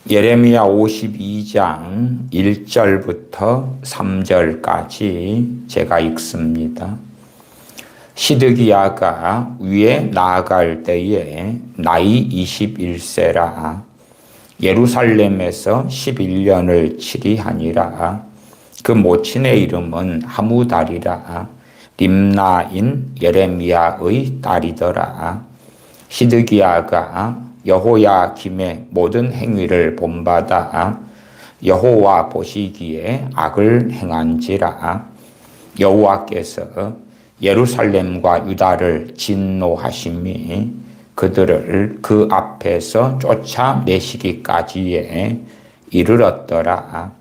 예레미야 52장 1절부터 3절까지 제가 읽습니다. 시드기야가 위에 나아갈 때에 나이 21세라 예루살렘에서 11년을 치리하니라. 그 모친의 이름은 하무달이라 림나인 예레미야의 딸이더라. 시드기야가 여호야김의 모든 행위를 본받아 여호와 보시기에 악을 행한지라. 여호와께서 예루살렘과 유다를 진노하심이 그들을 그 앞에서 쫓아내시기까지에 이르렀더라.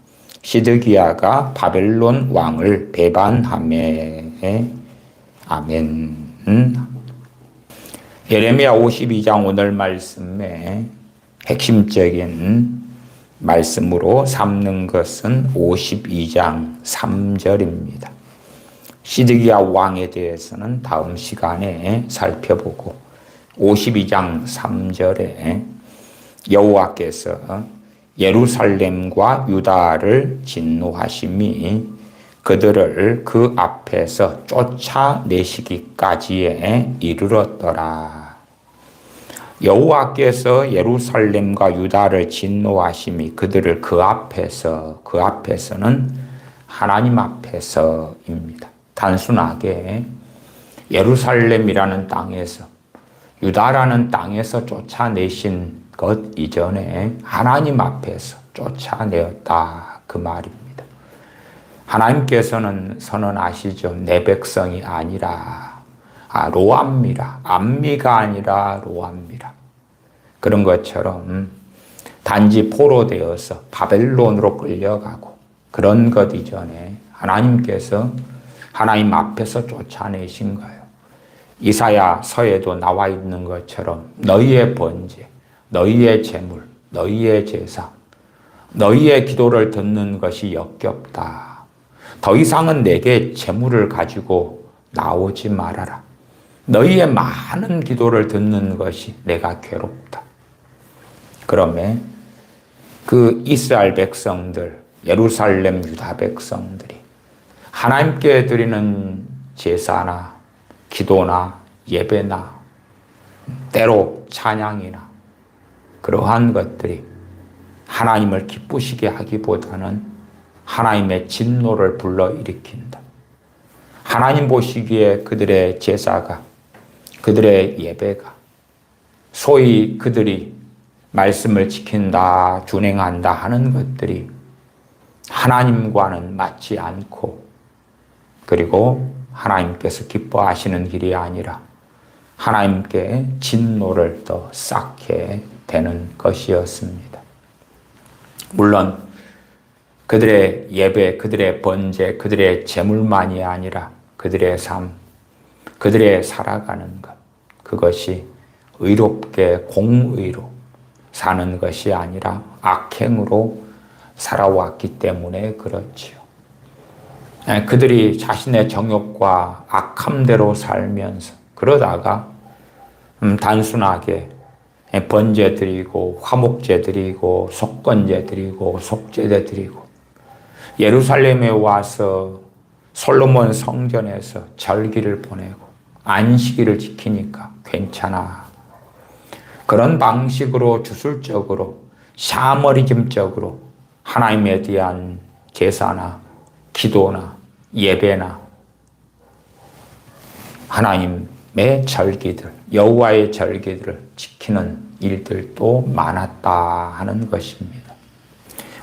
시드기야가 바벨론 왕을 배반하매. 아멘. 예레미야 52장 오늘 말씀의 핵심적인 말씀으로 삼는 것은 52장 3절입니다. 시드기야 왕에 대해서는 다음 시간에 살펴보고 52장 3절에 여호와께서 예루살렘과 유다를 진노하심이 그들을 그 앞에서 쫓아내시기까지에 이르렀더라. 여호와께서 예루살렘과 유다를 진노하심이 그들을 그 앞에서는 하나님 앞에서입니다. 단순하게 예루살렘이라는 땅에서 유다라는 땅에서 쫓아내신 것 이전에 하나님 앞에서 쫓아내었다 그 말입니다. 하나님께서는 선언하시죠. 내 백성이 아니라 로암미라. 암미가 아니라 로암미라. 그런 것처럼 단지 포로되어서 바벨론으로 끌려가고 그런 것 이전에 하나님께서 하나님 앞에서 쫓아내신 거예요. 이사야서에도 나와 있는 것처럼 너희의 번제, 너희의 제물, 너희의 제사, 너희의 기도를 듣는 것이 역겹다. 더 이상은 내게 제물을 가지고 나오지 말아라. 너희의 많은 기도를 듣는 것이 내가 괴롭다. 그러면 그 이스라엘 백성들, 예루살렘 유다 백성들이 하나님께 드리는 제사나 기도나 예배나 때로 찬양이나 그러한 것들이 하나님을 기쁘시게 하기보다는 하나님의 진노를 불러일으킨다. 하나님 보시기에 그들의 제사가, 그들의 예배가, 소위 그들이 말씀을 지킨다, 준행한다 하는 것들이 하나님과는 맞지 않고, 그리고 하나님께서 기뻐하시는 길이 아니라 하나님께 진노를 더 쌓게 되는 것이었습니다. 물론 그들의 예배, 그들의 번제, 그들의 제물만이 아니라 그들의 삶, 그들의 살아가는 것, 그것이 의롭게 공의로 사는 것이 아니라 악행으로 살아왔기 때문에 그렇지요. 그들이 자신의 정욕과 악함대로 살면서 그러다가 단순하게 번제 드리고 화목제 드리고 속건제 드리고 속죄제 드리고 예루살렘에 와서 솔로몬 성전에서 절기를 보내고 안식일을 지키니까 괜찮아. 그런 방식으로 주술적으로 샤머니즘적으로 하나님에 대한 제사나 기도나 예배나 하나님의 절기들, 여호와의 절기들을 지키는 일들도 많았다 하는 것입니다.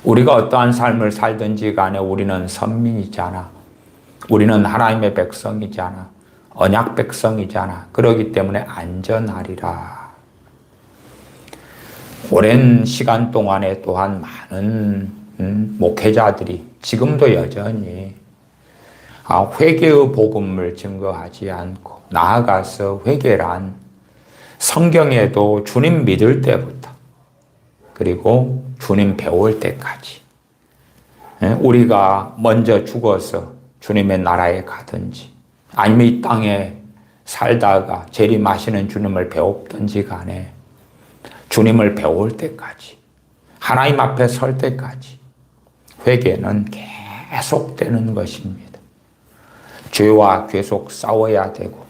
우리가 어떠한 삶을 살든지 간에 우리는 선민이잖아. 우리는 하나님의 백성이잖아. 언약 백성이잖아. 그러기 때문에 안전하리라. 오랜 시간 동안에 또한 많은 목회자들이 지금도 여전히 회개의 복음을 증거하지 않고 나아가서 회개란 성경에도 주님 믿을 때부터 그리고 주님 배울 때까지 우리가 먼저 죽어서 주님의 나라에 가든지 아니면 이 땅에 살다가 재림하시는 주님을 배웠든지 간에 주님을 배울 때까지 하나님 앞에 설 때까지 회개는 계속되는 것입니다. 죄와 계속 싸워야 되고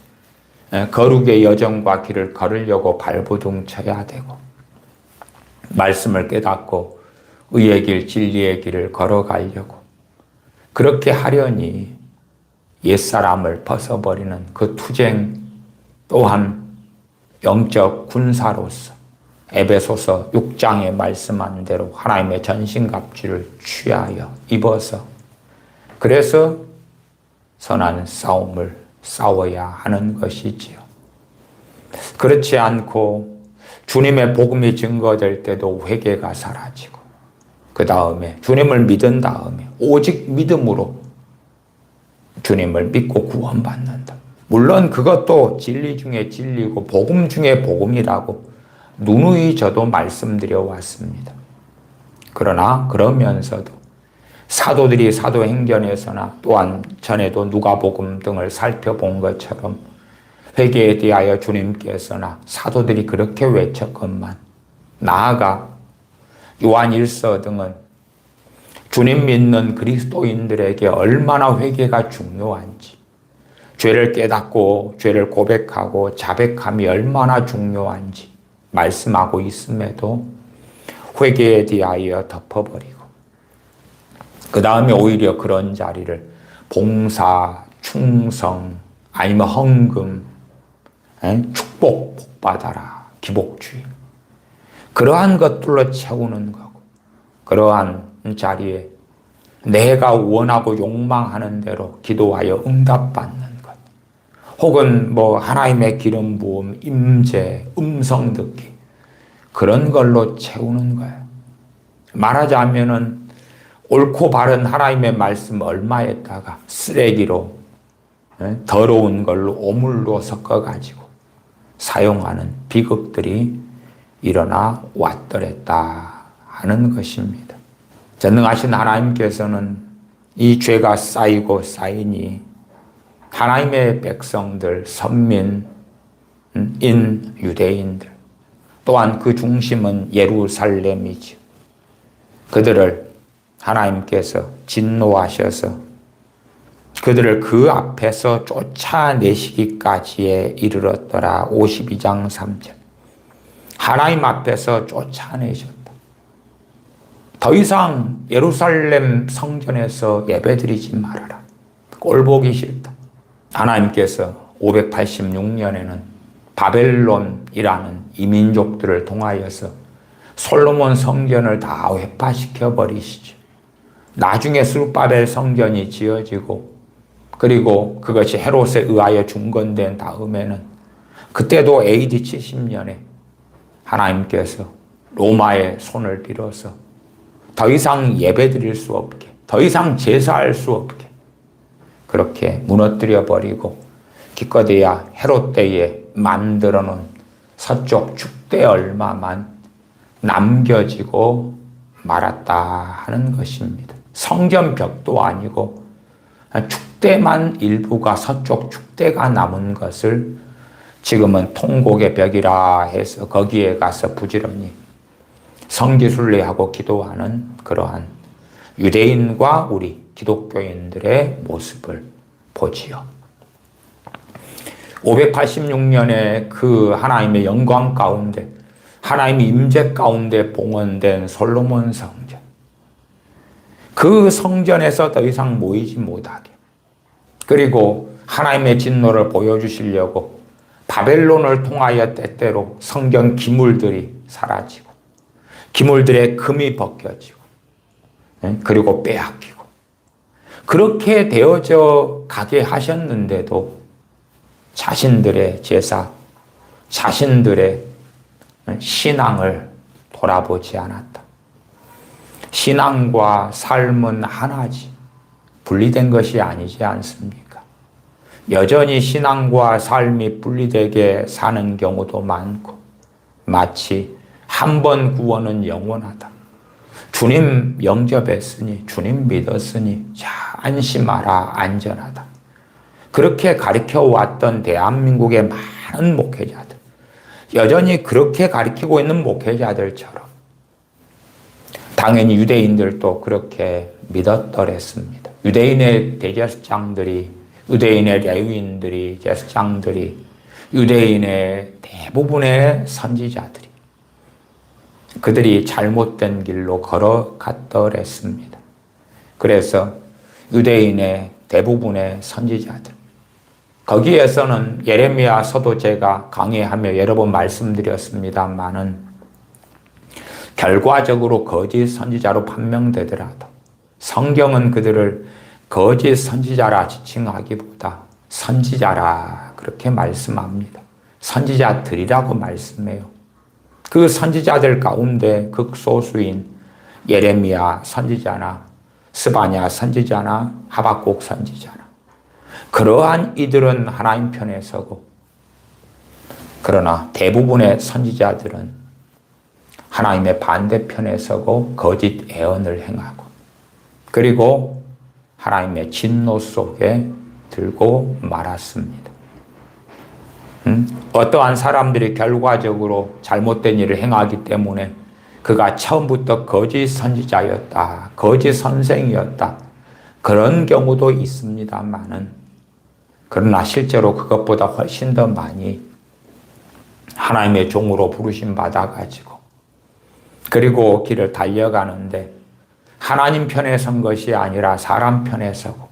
거룩의 여정과 길을 걸으려고 발버둥 쳐야 되고 말씀을 깨닫고 의의 길, 진리의 길을 걸어가려고 그렇게 하려니 옛사람을 벗어버리는 그 투쟁 또한 영적 군사로서 에베소서 6장에 말씀한 대로 하나님의 전신갑주를 취하여 입어서 그래서 선한 싸움을 싸워야 하는 것이지요. 그렇지 않고 주님의 복음이 증거될 때도 회개가 사라지고 그 다음에 주님을 믿은 다음에 오직 믿음으로 주님을 믿고 구원받는다. 물론 그것도 진리 중에 진리고 복음 중에 복음이라고 누누이 저도 말씀드려 왔습니다. 그러나 그러면서도 사도들이 사도행전에서나 또한 전에도 누가복음 등을 살펴본 것처럼 회개에 대하여 주님께서나 사도들이 그렇게 외쳤건만 나아가 요한일서 등은 주님 믿는 그리스도인들에게 얼마나 회개가 중요한지 죄를 깨닫고 죄를 고백하고 자백함이 얼마나 중요한지 말씀하고 있음에도 회개에 대하여 덮어버리고 그 다음에 오히려 그런 자리를 봉사, 충성, 아니면 헌금, 축복, 복받아라, 기복주의 그러한 것들로 채우는 거고 그러한 자리에 내가 원하고 욕망하는 대로 기도하여 응답받는 것 혹은 하나님의 기름 부음, 임재, 음성 듣기 그런 걸로 채우는 거예요. 말하자면은 옳고 바른 하나님의 말씀 얼마에다가 쓰레기로 더러운 걸로 오물로 섞어가지고 사용하는 비극들이 일어나 왔더랬다 하는 것입니다. 전능하신 하나님께서는 이 죄가 쌓이고 쌓이니 하나님의 백성들, 선민인 유대인들 또한 그 중심은 예루살렘이죠. 그들을 하나님께서 진노하셔서 그들을 그 앞에서 쫓아내시기까지에 이르렀더라. 52장 3절. 하나님 앞에서 쫓아내셨다. 더 이상 예루살렘 성전에서 예배드리지 말아라. 꼴보기 싫다. 하나님께서 586년에는 바벨론이라는 이민족들을 통하여서 솔로몬 성전을 다 회파시켜 버리시죠. 나중에 수르바벨 성전이 지어지고 그리고 그것이 헤롯에 의하여 중건된 다음에는 그때도 AD 70년에 하나님께서 로마의 손을 빌어서 더 이상 예배드릴 수 없게 더 이상 제사할 수 없게 그렇게 무너뜨려 버리고 기껏해야 헤롯 때에 만들어 놓은 서쪽 축대 얼마만 남겨지고 말았다 하는 것입니다. 성전 벽도 아니고 축대만 일부가 서쪽 축대가 남은 것을 지금은 통곡의 벽이라 해서 거기에 가서 부지런히 성지순례하고 기도하는 그러한 유대인과 우리 기독교인들의 모습을 보지요. 586년에 그 하나님의 영광 가운데 하나님의 임재 가운데 봉헌된 솔로몬 성전 그 성전에서 더 이상 모이지 못하게 그리고 하나님의 진노를 보여주시려고 바벨론을 통하여 때때로 성경 기물들이 사라지고 기물들의 금이 벗겨지고 그리고 빼앗기고 그렇게 되어져 가게 하셨는데도 자신들의 제사, 자신들의 신앙을 돌아보지 않았다. 신앙과 삶은 하나지 분리된 것이 아니지 않습니까? 여전히 신앙과 삶이 분리되게 사는 경우도 많고 마치 한 번 구원은 영원하다. 주님 영접했으니 주님 믿었으니 자 안심하라 안전하다. 그렇게 가르쳐왔던 대한민국의 많은 목회자들 여전히 그렇게 가르치고 있는 목회자들처럼 당연히 유대인들도 그렇게 믿었더랬습니다. 유대인의 대제사장들이, 유대인의 레위인들이, 제사장들이, 유대인의 대부분의 선지자들이 그들이 잘못된 길로 걸어갔더랬습니다. 그래서 유대인의 대부분의 선지자들, 거기에서는 예레미야서도 제가 강의하며 여러 번 말씀드렸습니다마는 결과적으로 거짓 선지자로 판명되더라도 성경은 그들을 거짓 선지자라 지칭하기보다 선지자라 그렇게 말씀합니다. 선지자들이라고 말씀해요. 그 선지자들 가운데 극소수인 예레미야 선지자나 스바냐 선지자나 하박국 선지자나 그러한 이들은 하나님 편에 서고, 그러나 대부분의 선지자들은 하나님의 반대편에 서고 거짓 애언을 행하고, 그리고 하나님의 진노 속에 들고 말았습니다. 어떠한 사람들이 결과적으로 잘못된 일을 행하기 때문에 그가 처음부터 거짓 선지자였다, 거짓 선생이었다, 그런 경우도 있습니다만은, 그러나 실제로 그것보다 훨씬 더 많이 하나님의 종으로 부르심 받아가지고 그리고 길을 달려가는데 하나님 편에 선 것이 아니라 사람 편에 서고,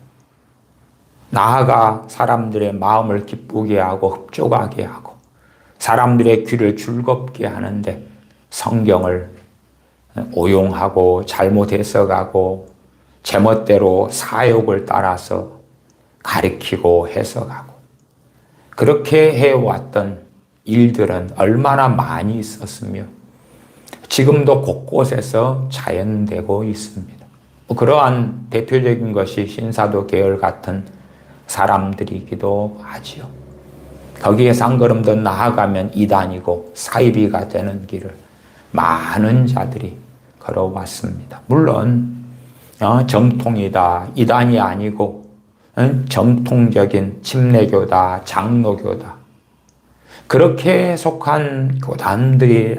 나아가 사람들의 마음을 기쁘게 하고 흡족하게 하고 사람들의 귀를 즐겁게 하는데 성경을 오용하고 잘못 해석하고 제멋대로 사욕을 따라서 가리키고 해석하고 그렇게 해왔던 일들은 얼마나 많이 있었으며 지금도 곳곳에서 자연되고 있습니다. 그러한 대표적인 것이 신사도 계열 같은 사람들이기도 하지요. 거기에서 한 걸음 더 나아가면 이단이고 사이비가 되는 길을 많은 자들이 걸어왔습니다. 물론 정통이다, 이단이 아니고 정통적인 침례교다, 장로교다, 그렇게 속한 교단들에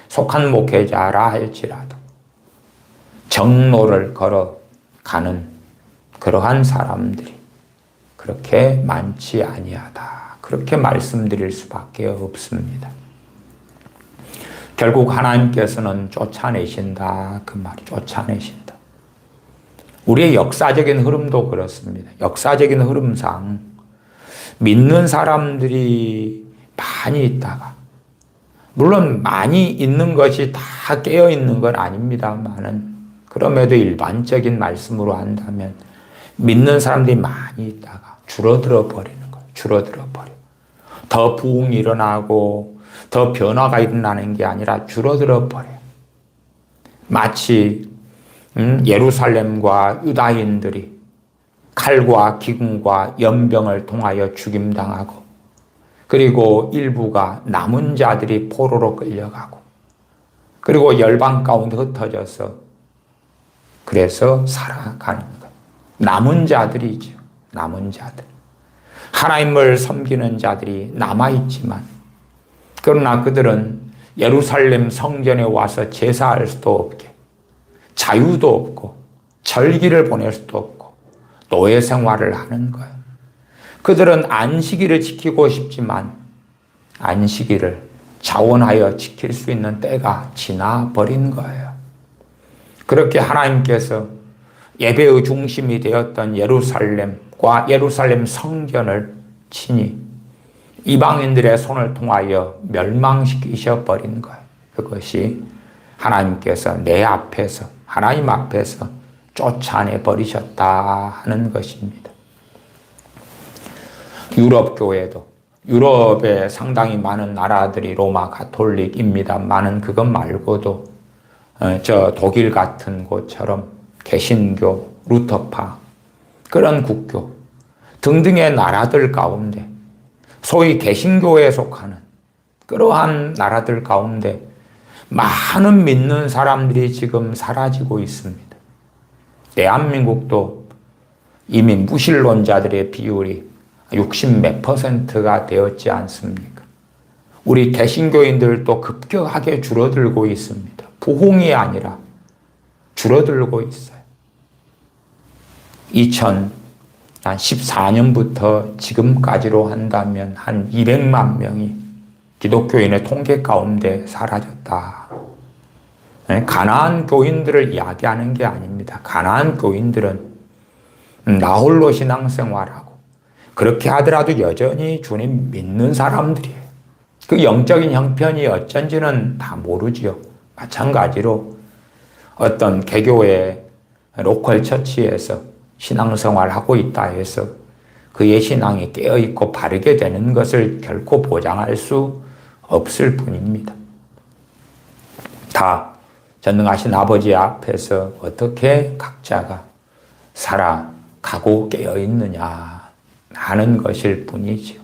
속한 목회자라 할지라도 정로를 걸어가는 그러한 사람들이 그렇게 많지 아니하다, 그렇게 말씀드릴 수밖에 없습니다. 결국 하나님께서는 쫓아내신다, 그 말이 쫓아내신다. 우리의 역사적인 흐름도 그렇습니다. 역사적인 흐름상 믿는 사람들이 많이 있다가, 물론 많이 있는 것이 다 깨어 있는 건 아닙니다만은, 그럼에도 일반적인 말씀으로 한다면 믿는 사람들이 많이 있다가 줄어들어 버리는 거예요. 줄어들어 버려. 더 부흥이 일어나고 더 변화가 일어나는 게 아니라 줄어들어 버려요. 마치 예루살렘과 유다인들이 칼과 기근과 연병을 통하여 죽임당하고, 그리고 일부가 남은 자들이 포로로 끌려가고, 그리고 열방 가운데 흩어져서 그래서 살아가는 것. 남은 자들이죠. 남은 자들. 하나님을 섬기는 자들이 남아있지만, 그러나 그들은 예루살렘 성전에 와서 제사할 수도 없게, 자유도 없고, 절기를 보낼 수도 없고, 노예 생활을 하는 거예요. 그들은 안식일을 지키고 싶지만, 안식일을 자원하여 지킬 수 있는 때가 지나버린 거예요. 그렇게 하나님께서 예배의 중심이 되었던 예루살렘과 예루살렘 성전을 친히 이방인들의 손을 통하여 멸망시키셔 버린 거예요. 그것이 하나님께서 내 앞에서, 하나님 앞에서 쫓아내 버리셨다 하는 것입니다. 유럽 교회도, 유럽에 상당히 많은 나라들이 로마 가톨릭입니다만은 그것 말고도 독일 같은 곳처럼 개신교, 루터파, 그런 국교 등등의 나라들 가운데, 소위 개신교에 속하는 그러한 나라들 가운데 많은 믿는 사람들이 지금 사라지고 있습니다. 대한민국도 이미 무신론자들의 비율이 60몇 %가 되었지 않습니까? 우리 개신교인들도 급격하게 줄어들고 있습니다. 부흥이 아니라 줄어들고 있어요. 2014년부터 지금까지로 한다면 한 200만 명이 기독교인의 통계 가운데 사라졌다. 가나안 교인들을 이야기하는 게 아닙니다. 가나안 교인들은 나홀로 신앙생활하고 그렇게 하더라도 여전히 주님 믿는 사람들이에요. 그 영적인 형편이 어쩐지는 다 모르지요. 마찬가지로 어떤 개교의 로컬 처치에서 신앙생활하고 있다 해서 그의 신앙이 깨어있고 바르게 되는 것을 결코 보장할 수 없을 뿐입니다. 다 전능하신 아버지 앞에서 어떻게 각자가 살아가고 깨어있느냐 하는 것일 뿐이지요.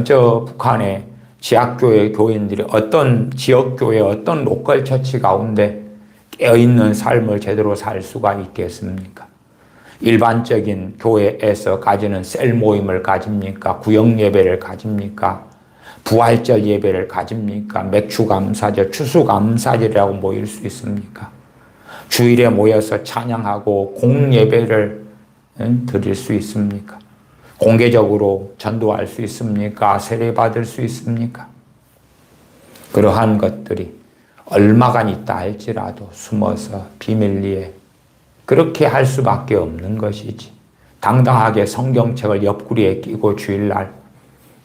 저 북한의 지하교회 교인들이 어떤 지역교회 어떤 로컬 처치 가운데 깨어있는 삶을 제대로 살 수가 있겠습니까? 일반적인 교회에서 가지는 셀 모임을 가집니까? 구역 예배를 가집니까? 부활절 예배를 가집니까? 맥주감사절, 추수감사절이라고 모일 수 있습니까? 주일에 모여서 찬양하고 공예배를 드릴 수 있습니까? 공개적으로 전도할 수 있습니까? 세례받을 수 있습니까? 그러한 것들이 얼마간 있다 할지라도 숨어서 비밀리에 그렇게 할 수밖에 없는 것이지. 당당하게 성경책을 옆구리에 끼고 주일날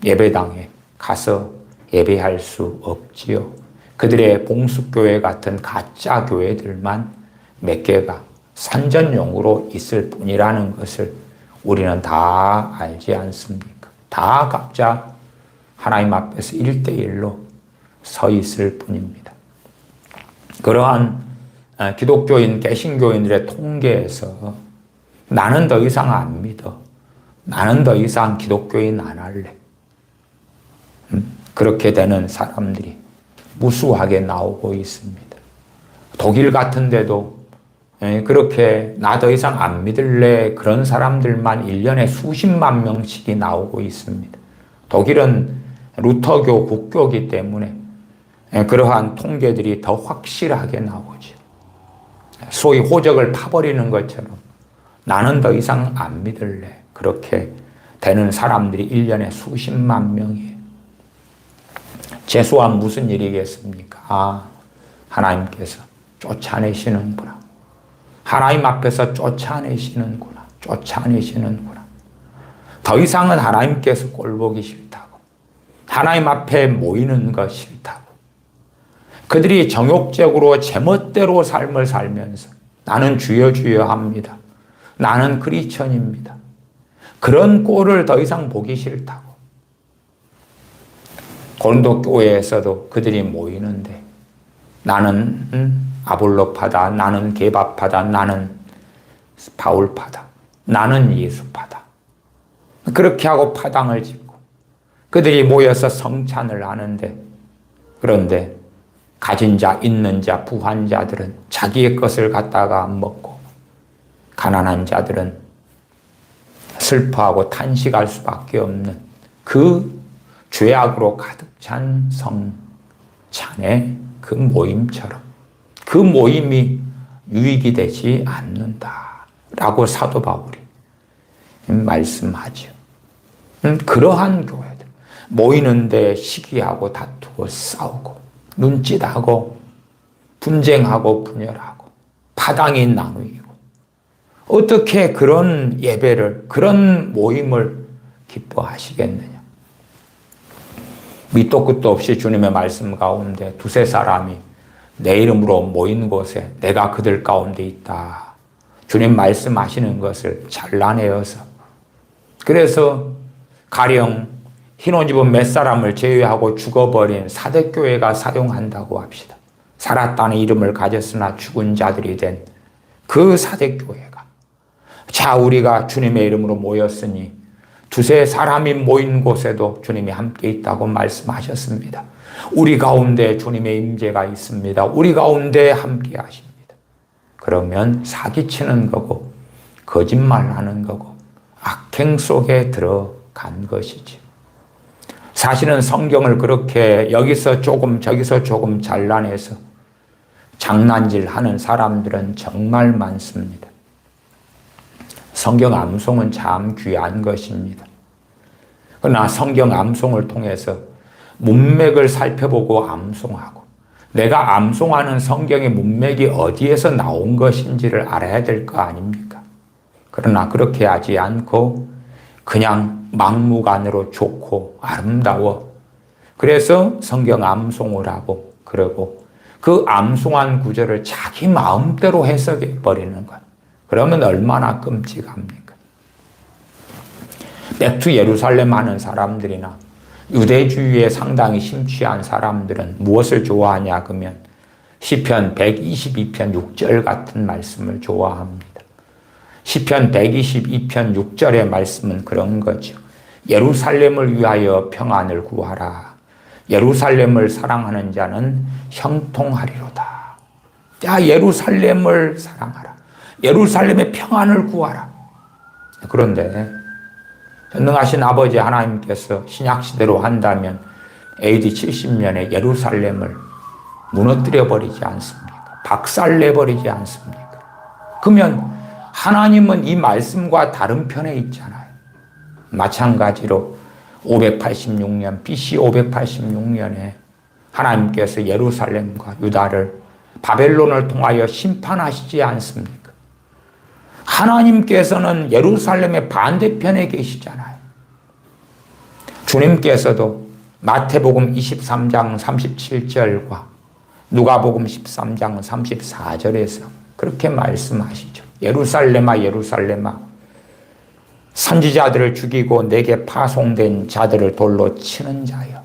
예배당에 가서 예배할 수 없지요. 그들의 봉숙교회 같은 가짜 교회들만 몇 개가 산전용으로 있을 뿐이라는 것을 우리는 다 알지 않습니까? 다 각자 하나님 앞에서 1대1로 서 있을 뿐입니다. 그러한 기독교인, 개신교인들의 통계에서 나는 더 이상 안 믿어. 나는 더 이상 기독교인 안 할래. 그렇게 되는 사람들이 무수하게 나오고 있습니다. 독일 같은 데도 그렇게 나 더 이상 안 믿을래 그런 사람들만 1년에 수십만 명씩이 나오고 있습니다. 독일은 루터교 국교이기 때문에 그러한 통계들이 더 확실하게 나오죠. 소위 호적을 파버리는 것처럼 나는 더 이상 안 믿을래 그렇게 되는 사람들이 1년에 수십만 명이에요. 재수와 무슨 일이겠습니까? 하나님께서 쫓아내시는구나. 하나님 앞에서 쫓아내시는구나. 쫓아내시는구나. 더 이상은 하나님께서 꼴보기 싫다고. 하나님 앞에 모이는 것 싫다고. 그들이 정욕적으로 제멋대로 삶을 살면서 나는 주여 주여 합니다. 나는 크리스천입니다. 그런 꼴을 더 이상 보기 싫다고. 고린도 교회에서도 그들이 모이는데 나는 아볼로파다, 나는 게바파다, 나는 바울파다, 나는 예수파다. 그렇게 하고 파당을 짓고 그들이 모여서 성찬을 하는데 그런데 가진 자, 있는 자, 부한 자들은 자기의 것을 갖다가 먹고 가난한 자들은 슬퍼하고 탄식할 수밖에 없는 그 죄악으로 가득 찬 성찬의 그 모임처럼 그 모임이 유익이 되지 않는다라고 사도 바울이 말씀하죠. 그러한 교회들 모이는데 시기하고 다투고 싸우고 눈짓하고 분쟁하고 분열하고 파당이 나누이고 어떻게 그런 예배를 그런 모임을 기뻐하시겠느냐. 밑도 끝도 없이 주님의 말씀 가운데 두세 사람이 내 이름으로 모인 곳에 내가 그들 가운데 있다. 주님 말씀하시는 것을 잘라내어서 그래서 가령 흰 옷 입은 몇 사람을 제외하고 죽어버린 사대교회가 사용한다고 합시다. 살았다는 이름을 가졌으나 죽은 자들이 된 그 사대교회가 자 우리가 주님의 이름으로 모였으니 두세 사람이 모인 곳에도 주님이 함께 있다고 말씀하셨습니다. 우리 가운데 주님의 임재가 있습니다. 우리 가운데 함께 하십니다. 그러면 사기치는 거고 거짓말하는 거고 악행 속에 들어간 것이지. 사실은 성경을 그렇게 여기서 조금 저기서 조금 잘라내서 장난질 하는 사람들은 정말 많습니다. 성경 암송은 참 귀한 것입니다. 그러나 성경 암송을 통해서 문맥을 살펴보고 암송하고 내가 암송하는 성경의 문맥이 어디에서 나온 것인지를 알아야 될 거 아닙니까? 그러나 그렇게 하지 않고 그냥 막무가내로 좋고 아름다워. 그래서 성경 암송을 하고 그러고 그 암송한 구절을 자기 마음대로 해석해 버리는 것. 그러면 얼마나 끔찍합니까? 백투 예루살렘 하는 사람들이나 유대주의에 상당히 심취한 사람들은 무엇을 좋아하냐 그러면 시편 122편 6절 같은 말씀을 좋아합니다. 시편 122편 6절의 말씀은 그런 거죠. 예루살렘을 위하여 평안을 구하라. 예루살렘을 사랑하는 자는 형통하리로다. 야, 예루살렘을 사랑하라. 예루살렘의 평안을 구하라. 그런데 전능하신 아버지 하나님께서 신약시대로 한다면 AD 70년에 예루살렘을 무너뜨려 버리지 않습니까? 박살내버리지 않습니까? 그러면 하나님은 이 말씀과 다른 편에 있잖아요. 마찬가지로 586년, BC 586년에 하나님께서 예루살렘과 유다를 바벨론을 통하여 심판하시지 않습니까? 하나님께서는 예루살렘의 반대편에 계시잖아요. 주님께서도 마태복음 23장 37절과 누가복음 13장 34절에서 그렇게 말씀하시죠. 예루살렘아 예루살렘아 선지자들을 죽이고 내게 파송된 자들을 돌로 치는 자여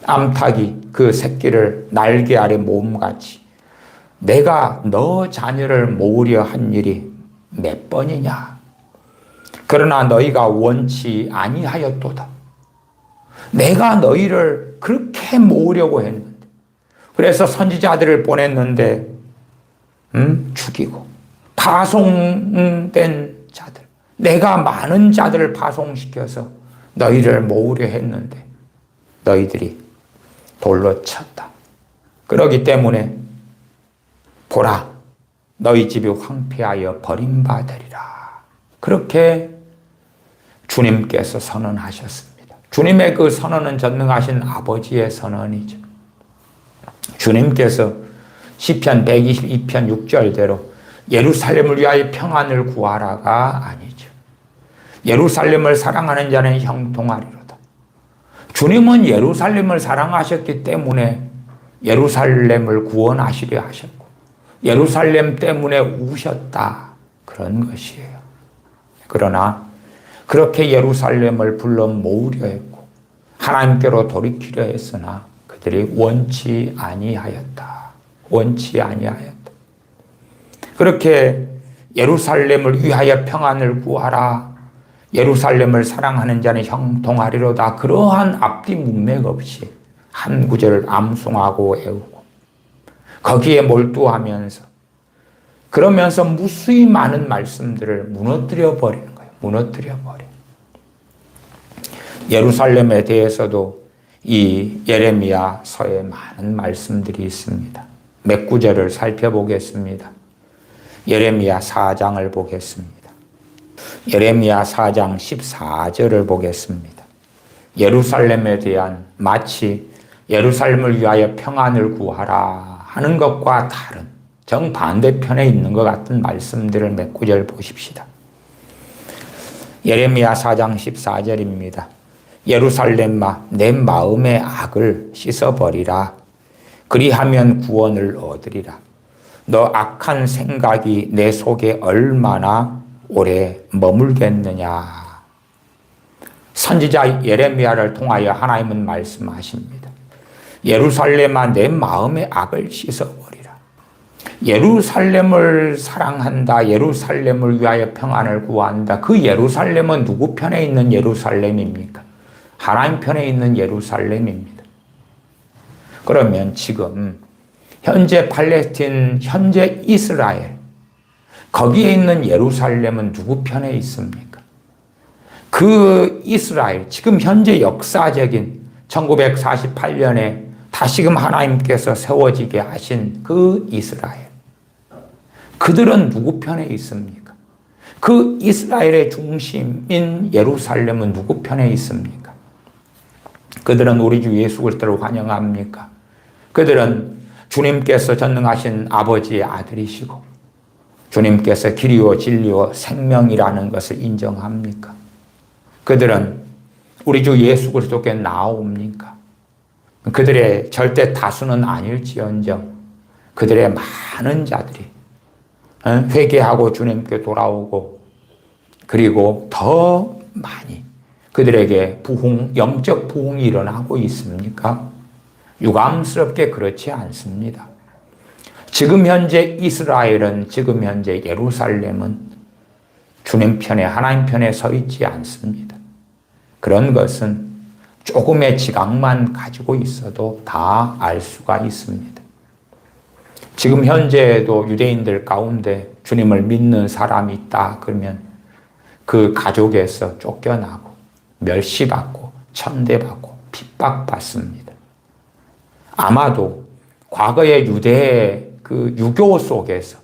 암탉이 그 새끼를 날개 아래 모음같이 내가 너 자녀를 모으려 한 일이 몇 번이냐. 그러나 너희가 원치 아니하였도다. 내가 너희를 그렇게 모으려고 했는데 그래서 선지자들을 보냈는데 죽이고 파송된 자들 내가 많은 자들을 파송시켜서 너희를 모으려 했는데 너희들이 돌로 쳤다. 그러기 때문에 보라 너희 집이 황폐하여 버림받으리라. 그렇게 주님께서 선언하셨습니다. 주님의 그 선언은 전능하신 아버지의 선언이죠. 주님께서 시편 122편 6절대로 예루살렘을 위하여 평안을 구하라가 아니죠. 예루살렘을 사랑하는 자는 형통하리로다. 주님은 예루살렘을 사랑하셨기 때문에 예루살렘을 구원하시려 하셨고 예루살렘 때문에 우셨다. 그런 것이에요. 그러나 그렇게 예루살렘을 불러 모으려 했고 하나님께로 돌이키려 했으나 그들이 원치 아니하였다. 원치 아니하였다. 그렇게 예루살렘을 위하여 평안을 구하라. 예루살렘을 사랑하는 자는 형통하리로다. 그러한 앞뒤 문맥 없이 한 구절을 암송하고 애우고 거기에 몰두하면서 그러면서 무수히 많은 말씀들을 무너뜨려 버리는 거예요. 무너뜨려 버려. 예루살렘에 대해서도 이 예레미야서에 많은 말씀들이 있습니다. 몇 구절을 살펴보겠습니다. 예레미야 4장을 보겠습니다. 예레미야 4장 14절을 보겠습니다. 예루살렘에 대한 마치 예루살렘을 위하여 평안을 구하라 하는 것과 다른 정반대편에 있는 것 같은 말씀들을 몇 구절 보십시다. 예레미야 4장 14절입니다. 예루살렘아 내 마음의 악을 씻어버리라. 그리하면 구원을 얻으리라. 너 악한 생각이 내 속에 얼마나 오래 머물겠느냐. 선지자 예레미야를 통하여 하나님은 말씀하십니다. 예루살렘아 내 마음의 악을 씻어버리라. 예루살렘을 사랑한다. 예루살렘을 위하여 평안을 구한다. 그 예루살렘은 누구 편에 있는 예루살렘입니까? 하나님 편에 있는 예루살렘입니다. 그러면 지금 현재 팔레스틴, 현재 이스라엘 거기에 있는 예루살렘은 누구 편에 있습니까? 그 이스라엘, 지금 현재 역사적인 1948년에 다시금 하나님께서 세워지게 하신 그 이스라엘. 그들은 누구 편에 있습니까? 그 이스라엘의 중심인 예루살렘은 누구 편에 있습니까? 그들은 우리 주 예수 그리스도를 환영합니까? 그들은 주님께서 전능하신 아버지의 아들이시고 주님께서 길이요 진리요 생명이라는 것을 인정합니까? 그들은 우리 주 예수 그리스도께 나옵니까? 그들의 절대 다수는 아닐지언정 그들의 많은 자들이 회개하고 주님께 돌아오고 그리고 더 많이 그들에게 영적 부흥이 일어나고 있습니까? 유감스럽게 그렇지 않습니다. 지금 현재 이스라엘은, 지금 현재 예루살렘은 주님 편에, 하나님 편에 서 있지 않습니다. 그런 것은 조금의 지각만 가지고 있어도 다 알 수가 있습니다. 지금 현재에도 유대인들 가운데 주님을 믿는 사람이 있다 그러면 그 가족에서 쫓겨나고 멸시받고 천대받고 핍박받습니다. 아마도 과거의 유대의 그 유교 속에서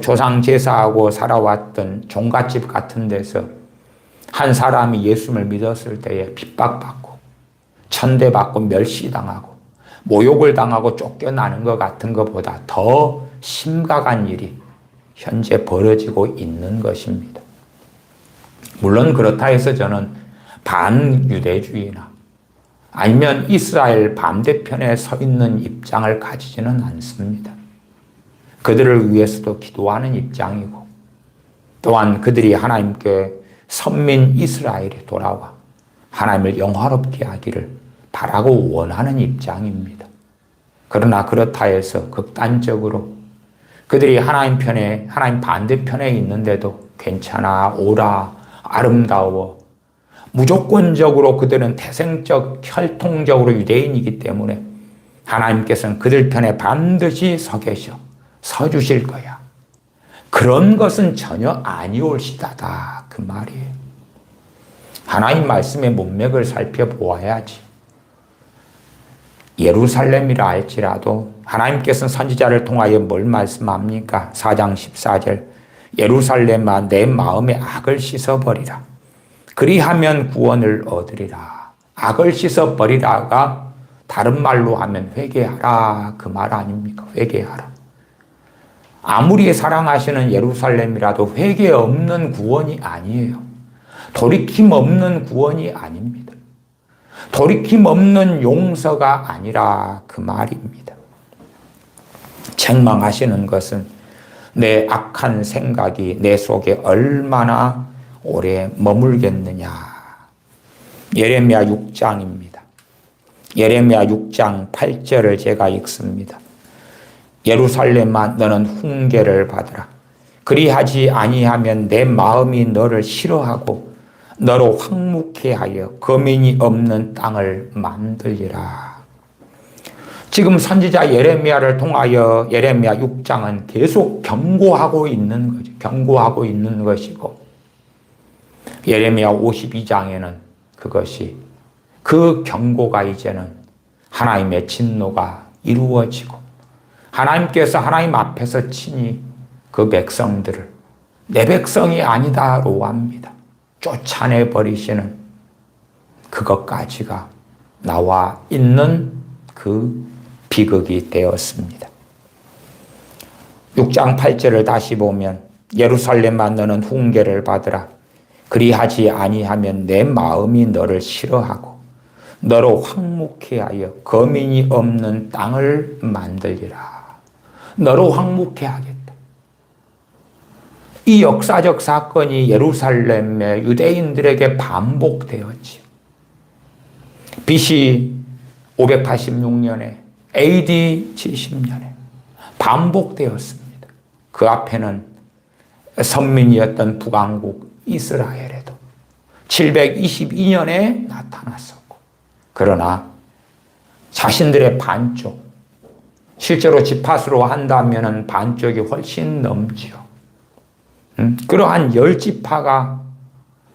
조상 제사하고 살아왔던 종갓집 같은 데서 한 사람이 예수를 믿었을 때에 핍박받고 천대받고 멸시당하고 모욕을 당하고 쫓겨나는 것 같은 것보다 더 심각한 일이 현재 벌어지고 있는 것입니다. 물론 그렇다 해서 저는 반유대주의나 아니면 이스라엘 반대편에 서 있는 입장을 가지지는 않습니다. 그들을 위해서도 기도하는 입장이고 또한 그들이 하나님께 선민 이스라엘이 돌아와 하나님을 영화롭게 하기를 바라고 원하는 입장입니다. 그러나 그렇다 해서 극단적으로 그들이 하나님 편에, 하나님 반대편에 있는데도 괜찮아, 오라, 아름다워. 무조건적으로 그들은 태생적, 혈통적으로 유대인이기 때문에 하나님께서는 그들 편에 반드시 서 계셔, 서 주실 거야. 그런 것은 전혀 아니올시다다. 그 말이에요. 하나님 말씀의 문맥을 살펴보아야지. 예루살렘이라 할지라도 하나님께서는 선지자를 통하여 뭘 말씀합니까? 4장 14절 예루살렘아 내 마음의 악을 씻어버리라. 그리하면 구원을 얻으리라. 악을 씻어버리라가 다른 말로 하면 회개하라. 그 말 아닙니까? 회개하라. 아무리 사랑하시는 예루살렘이라도 회개 없는 구원이 아니에요. 돌이킴 없는 구원이 아닙니다. 돌이킴 없는 용서가 아니라 그 말입니다. 책망하시는 것은 내 악한 생각이 내 속에 얼마나 오래 머물겠느냐. 예레미야 6장입니다. 예레미야 6장 8절을 제가 읽습니다. 예루살렘아 너는 훈계를 받으라. 그리하지 아니하면 내 마음이 너를 싫어하고 너로 황묵해 하여 거민이 없는 땅을 만들리라. 지금 선지자 예레미야를 통하여 예레미야 6장은 계속 경고하고 있는 거죠. 경고하고 있는 것이고 예레미야 52장에는 그것이 그 경고가 이제는 하나님의 진노가 이루어지고 하나님께서 하나님 앞에서 친히 그 백성들을 내 백성이 아니다로 합니다. 쫓아내버리시는 그것까지가 나와 있는 그 비극이 되었습니다. 6장 8절을 다시 보면 예루살렘아 너는 훈계를 받으라. 그리하지 아니하면 내 마음이 너를 싫어하고 너로 황묵해 하여 거민이 없는 땅을 만들리라. 너로 황묵해 하겠다. 이 역사적 사건이 예루살렘의 유대인들에게 반복되었지요. BC 586년에 AD 70년에 반복되었습니다. 그 앞에는 선민이었던 북왕국 이스라엘에도 722년에 나타났었고 그러나 자신들의 반쪽 실제로 지파수로 한다면 반쪽이 훨씬 넘지요. 그러한 10지파가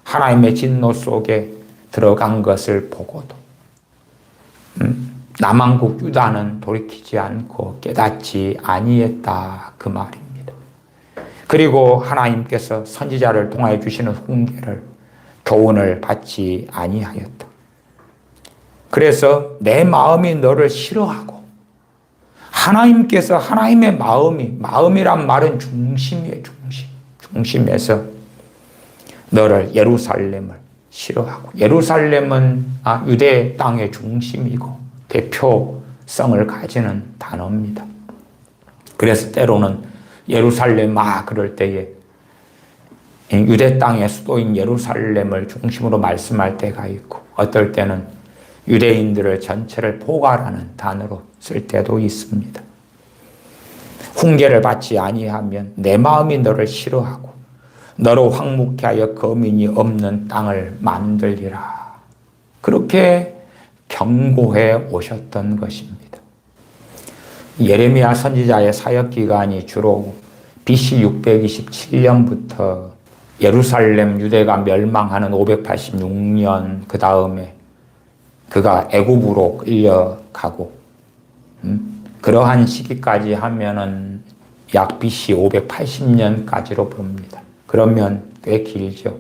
하나님의 진노 속에 들어간 것을 보고도 남왕국 유다는 돌이키지 않고 깨닫지 아니했다 그 말입니다. 그리고 하나님께서 선지자를 통하여 주시는 훈계를 교훈을 받지 아니하였다. 그래서 내 마음이 너를 싫어하고 하나님께서 하나님의 마음이란 말은 중심이에요. 중심에서 너를 예루살렘을 싫어하고 예루살렘은 유대 땅의 중심이고 대표성을 가지는 단어입니다. 그래서 때로는 예루살렘 그럴 때에 유대 땅의 수도인 예루살렘을 중심으로 말씀할 때가 있고 어떨 때는 유대인들을 전체를 포괄하는 단어로 쓸 때도 있습니다. 훈계를 받지 아니하면 내 마음이 너를 싫어하고 너로 황무케 하여 거민이 없는 땅을 만들리라. 그렇게 경고해 오셨던 것입니다. 예레미야 선지자의 사역 기간이 주로 BC 627년부터 예루살렘 유대가 멸망하는 586년 그 다음에 그가 애굽으로 끌려가고 그러한 시기까지 하면은 약 BC 580년까지로 봅니다. 그러면 꽤 길죠.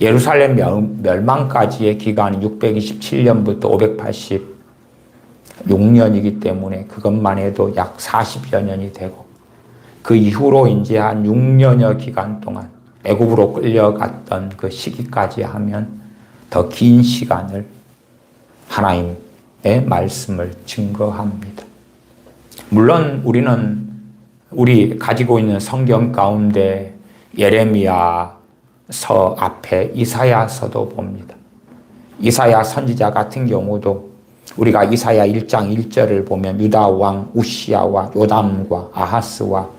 예루살렘 멸망까지의 기간은 627년부터 586년이기 때문에 그것만 해도 약 40여 년이 되고 그 이후로 이제 한 6년여 기간 동안 애굽으로 끌려갔던 그 시기까지 하면 더 긴 시간을 하나님의 말씀을 증거합니다. 물론 우리 가지고 있는 성경 가운데 예레미야서 앞에 이사야서도 봅니다. 이사야 선지자 같은 경우도 우리가 이사야 1장 1절을 보면 유다 왕 우시야와 요담과 아하스와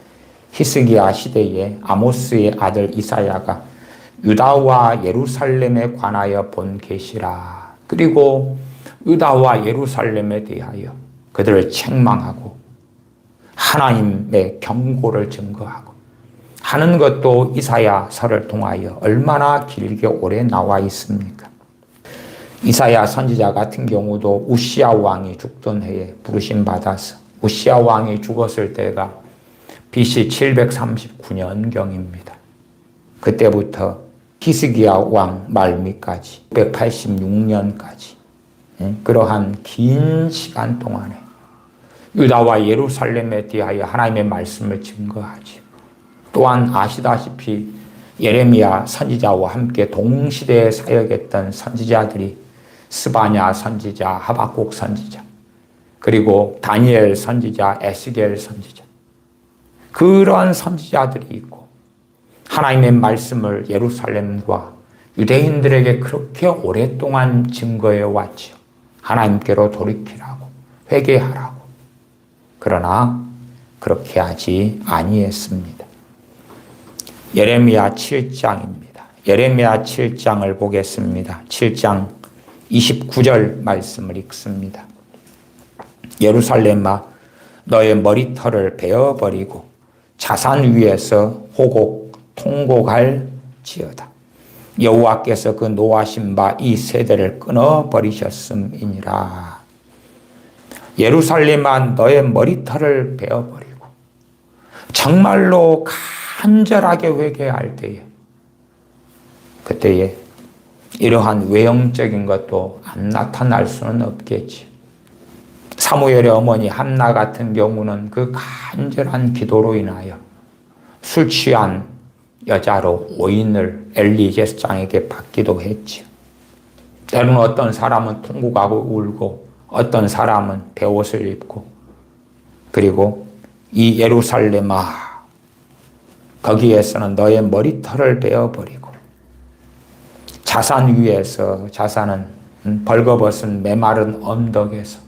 히스기야 시대에 아모스의 아들 이사야가 유다와 예루살렘에 관하여 본 계시라. 그리고 유다와 예루살렘에 대하여 그들을 책망하고 하나님의 경고를 증거하고 하는 것도 이사야서를 통하여 얼마나 길게 오래 나와 있습니까? 이사야 선지자 같은 경우도 우시야 왕이 죽던 해에 부르심 받아서 우시야 왕이 죽었을 때가 BC 739년경입니다. 그때부터 히스기야 왕 말미까지 186년까지 그러한 긴 시간 동안에 유다와 예루살렘에 대하여 하나님의 말씀을 증거하지. 또한 아시다시피 예레미야 선지자와 함께 동시대에 사역했던 선지자들이 스바냐 선지자, 하박국 선지자, 그리고 다니엘 선지자, 에스겔 선지자, 그러한 선지자들이 있고 하나님의 말씀을 예루살렘과 유대인들에게 그렇게 오랫동안 증거해 왔지요. 하나님께로 돌이키라고, 회개하라고. 그러나 그렇게 하지 아니했습니다. 예레미야 7장입니다. 예레미야 7장을 보겠습니다. 7장 29절 말씀을 읽습니다. 예루살렘아 너의 머리털을 베어버리고 자산 위에서 호곡 통곡할지어다. 여호와께서 그 노하신 바 이 세대를 끊어버리셨음이니라. 예루살렘아 너의 머리털을 베어버리고 정말로 간절하게 회개할 때에 그때에 이러한 외형적인 것도 안 나타날 수는 없겠지. 사무엘의 어머니 한나 같은 경우는 그 간절한 기도로 인하여 술 취한 여자로 오인을 엘리 제사장에게 받기도 했지요. 때로는 어떤 사람은 통곡하고 울고 어떤 사람은 베옷을 입고 그리고 이 예루살렘아 거기에서는 너의 머리털을 베어버리고 자산 위에서 자산은 벌거벗은 메마른 언덕에서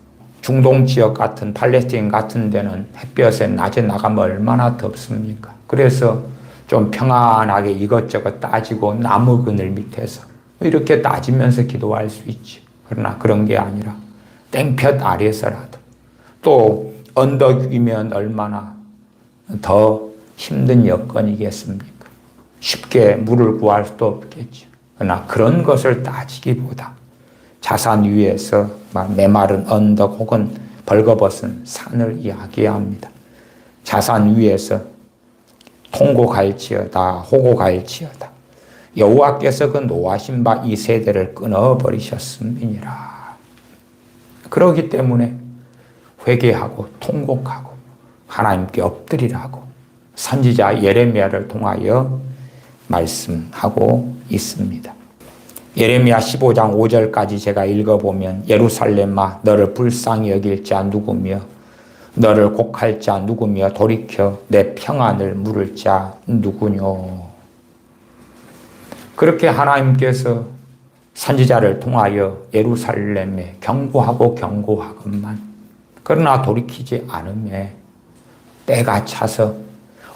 중동 지역 같은 팔레스틴 같은 데는 햇볕에 낮에 나가면 얼마나 덥습니까? 그래서 좀 평안하게 이것저것 따지고 나무 그늘 밑에서 이렇게 따지면서 기도할 수 있지. 그러나 그런 게 아니라 땡볕 아래서라도 또 언덕 위면 얼마나 더 힘든 여건이겠습니까? 쉽게 물을 구할 수도 없겠죠. 그러나 그런 것을 따지기보다 자산 위에서 메마른 언덕 혹은 벌거벗은 산을 이야기합니다. 자산 위에서 통곡할지어다 호곡할지어다 여호와께서 그 노하신 바 이 세대를 끊어버리셨음이니라. 그러기 때문에 회개하고 통곡하고 하나님께 엎드리라고 선지자 예레미야를 통하여 말씀하고 있습니다. 예레미야 15장 5절까지 제가 읽어보면 예루살렘아 너를 불쌍히 여길 자 누구며 너를 곡할 자 누구며 돌이켜 내 평안을 물을 자 누구뇨. 그렇게 하나님께서 선지자를 통하여 예루살렘에 경고하고 경고하건만 그러나 돌이키지 않음에 때가 차서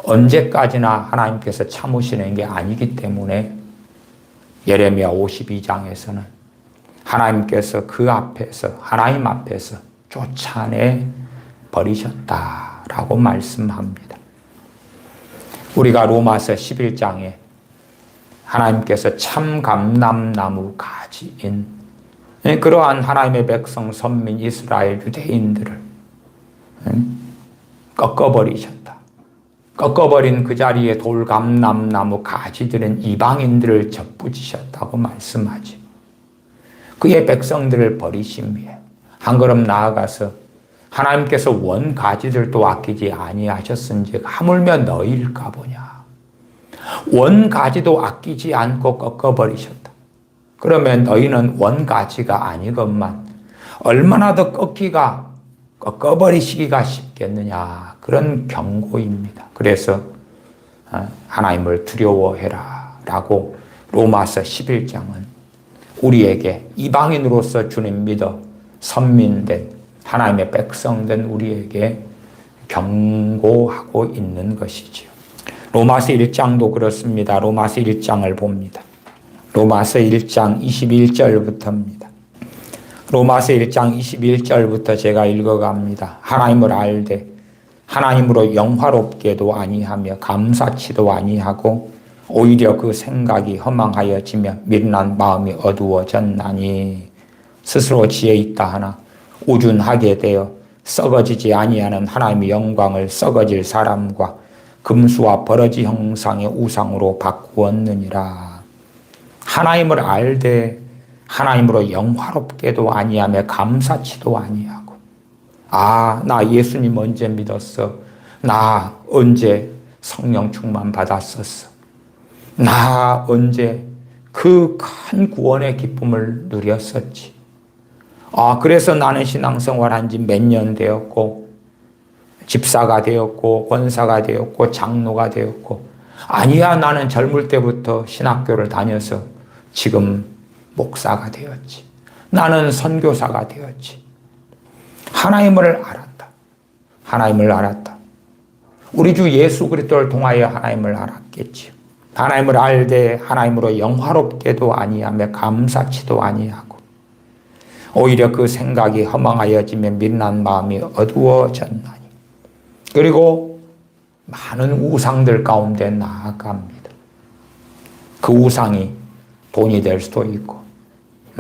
언제까지나 하나님께서 참으시는 게 아니기 때문에 예레미야 52장에서는 하나님께서 그 앞에서 하나님 앞에서 쫓아내 버리셨다라고 말씀합니다. 우리가 로마서 11장에 하나님께서 참 감람나무 가지인 그러한 하나님의 백성 선민 이스라엘 유대인들을 꺾어버리셨다. 꺾어버린 그 자리에 돌감람나무 가지들은 이방인들을 접붙이셨다고 말씀하지. 그의 백성들을 버리심이에요. 한 걸음 나아가서 하나님께서 원 가지들도 아끼지 아니하셨은지 하물며 너희일까 보냐. 원 가지도 아끼지 않고 꺾어버리셨다. 그러면 너희는 원 가지가 아니건만 얼마나 더 꺾어버리시기가 쉽겠느냐. 그런 경고입니다. 그래서 하나님을 두려워해라 라고 로마서 11장은 우리에게 이방인으로서 주님 믿어 선민된 하나님의 백성된 우리에게 경고하고 있는 것이지요. 로마서 1장도 그렇습니다. 로마서 1장을 봅니다. 로마서 1장 21절부터입니다. 로마서 1장 21절부터 제가 읽어갑니다. 하나님을 알되 하나님으로 영화롭게도 아니하며 감사치도 아니하고 오히려 그 생각이 허망하여지며 미련한 마음이 어두워졌나니 스스로 지혜 있다 하나 우준하게 되어 썩어지지 아니하는 하나님의 영광을 썩어질 사람과 금수와 버러지 형상의 우상으로 바꾸었느니라. 하나님을 알되 하나님으로 영화롭게도 아니하며 감사치도 아니하고 나 예수님 언제 믿었어? 나 언제 성령 충만 받았었어? 나 언제 그 큰 구원의 기쁨을 누렸었지? 그래서 나는 신앙생활 한 지 몇 년 되었고 집사가 되었고 권사가 되었고 장로가 되었고 아니야 나는 젊을 때부터 신학교를 다녀서 지금 목사가 되었지. 나는 선교사가 되었지. 하나님을 알았다. 하나님을 알았다. 우리 주 예수 그리스도를 통하여 하나님을 알았겠지요. 하나님을 알되 하나님으로 영화롭게도 아니하며 감사치도 아니하고 오히려 그 생각이 허망하여지며 미련한 마음이 어두워졌나니 그리고 많은 우상들 가운데 나아갑니다. 그 우상이 돈이 될 수도 있고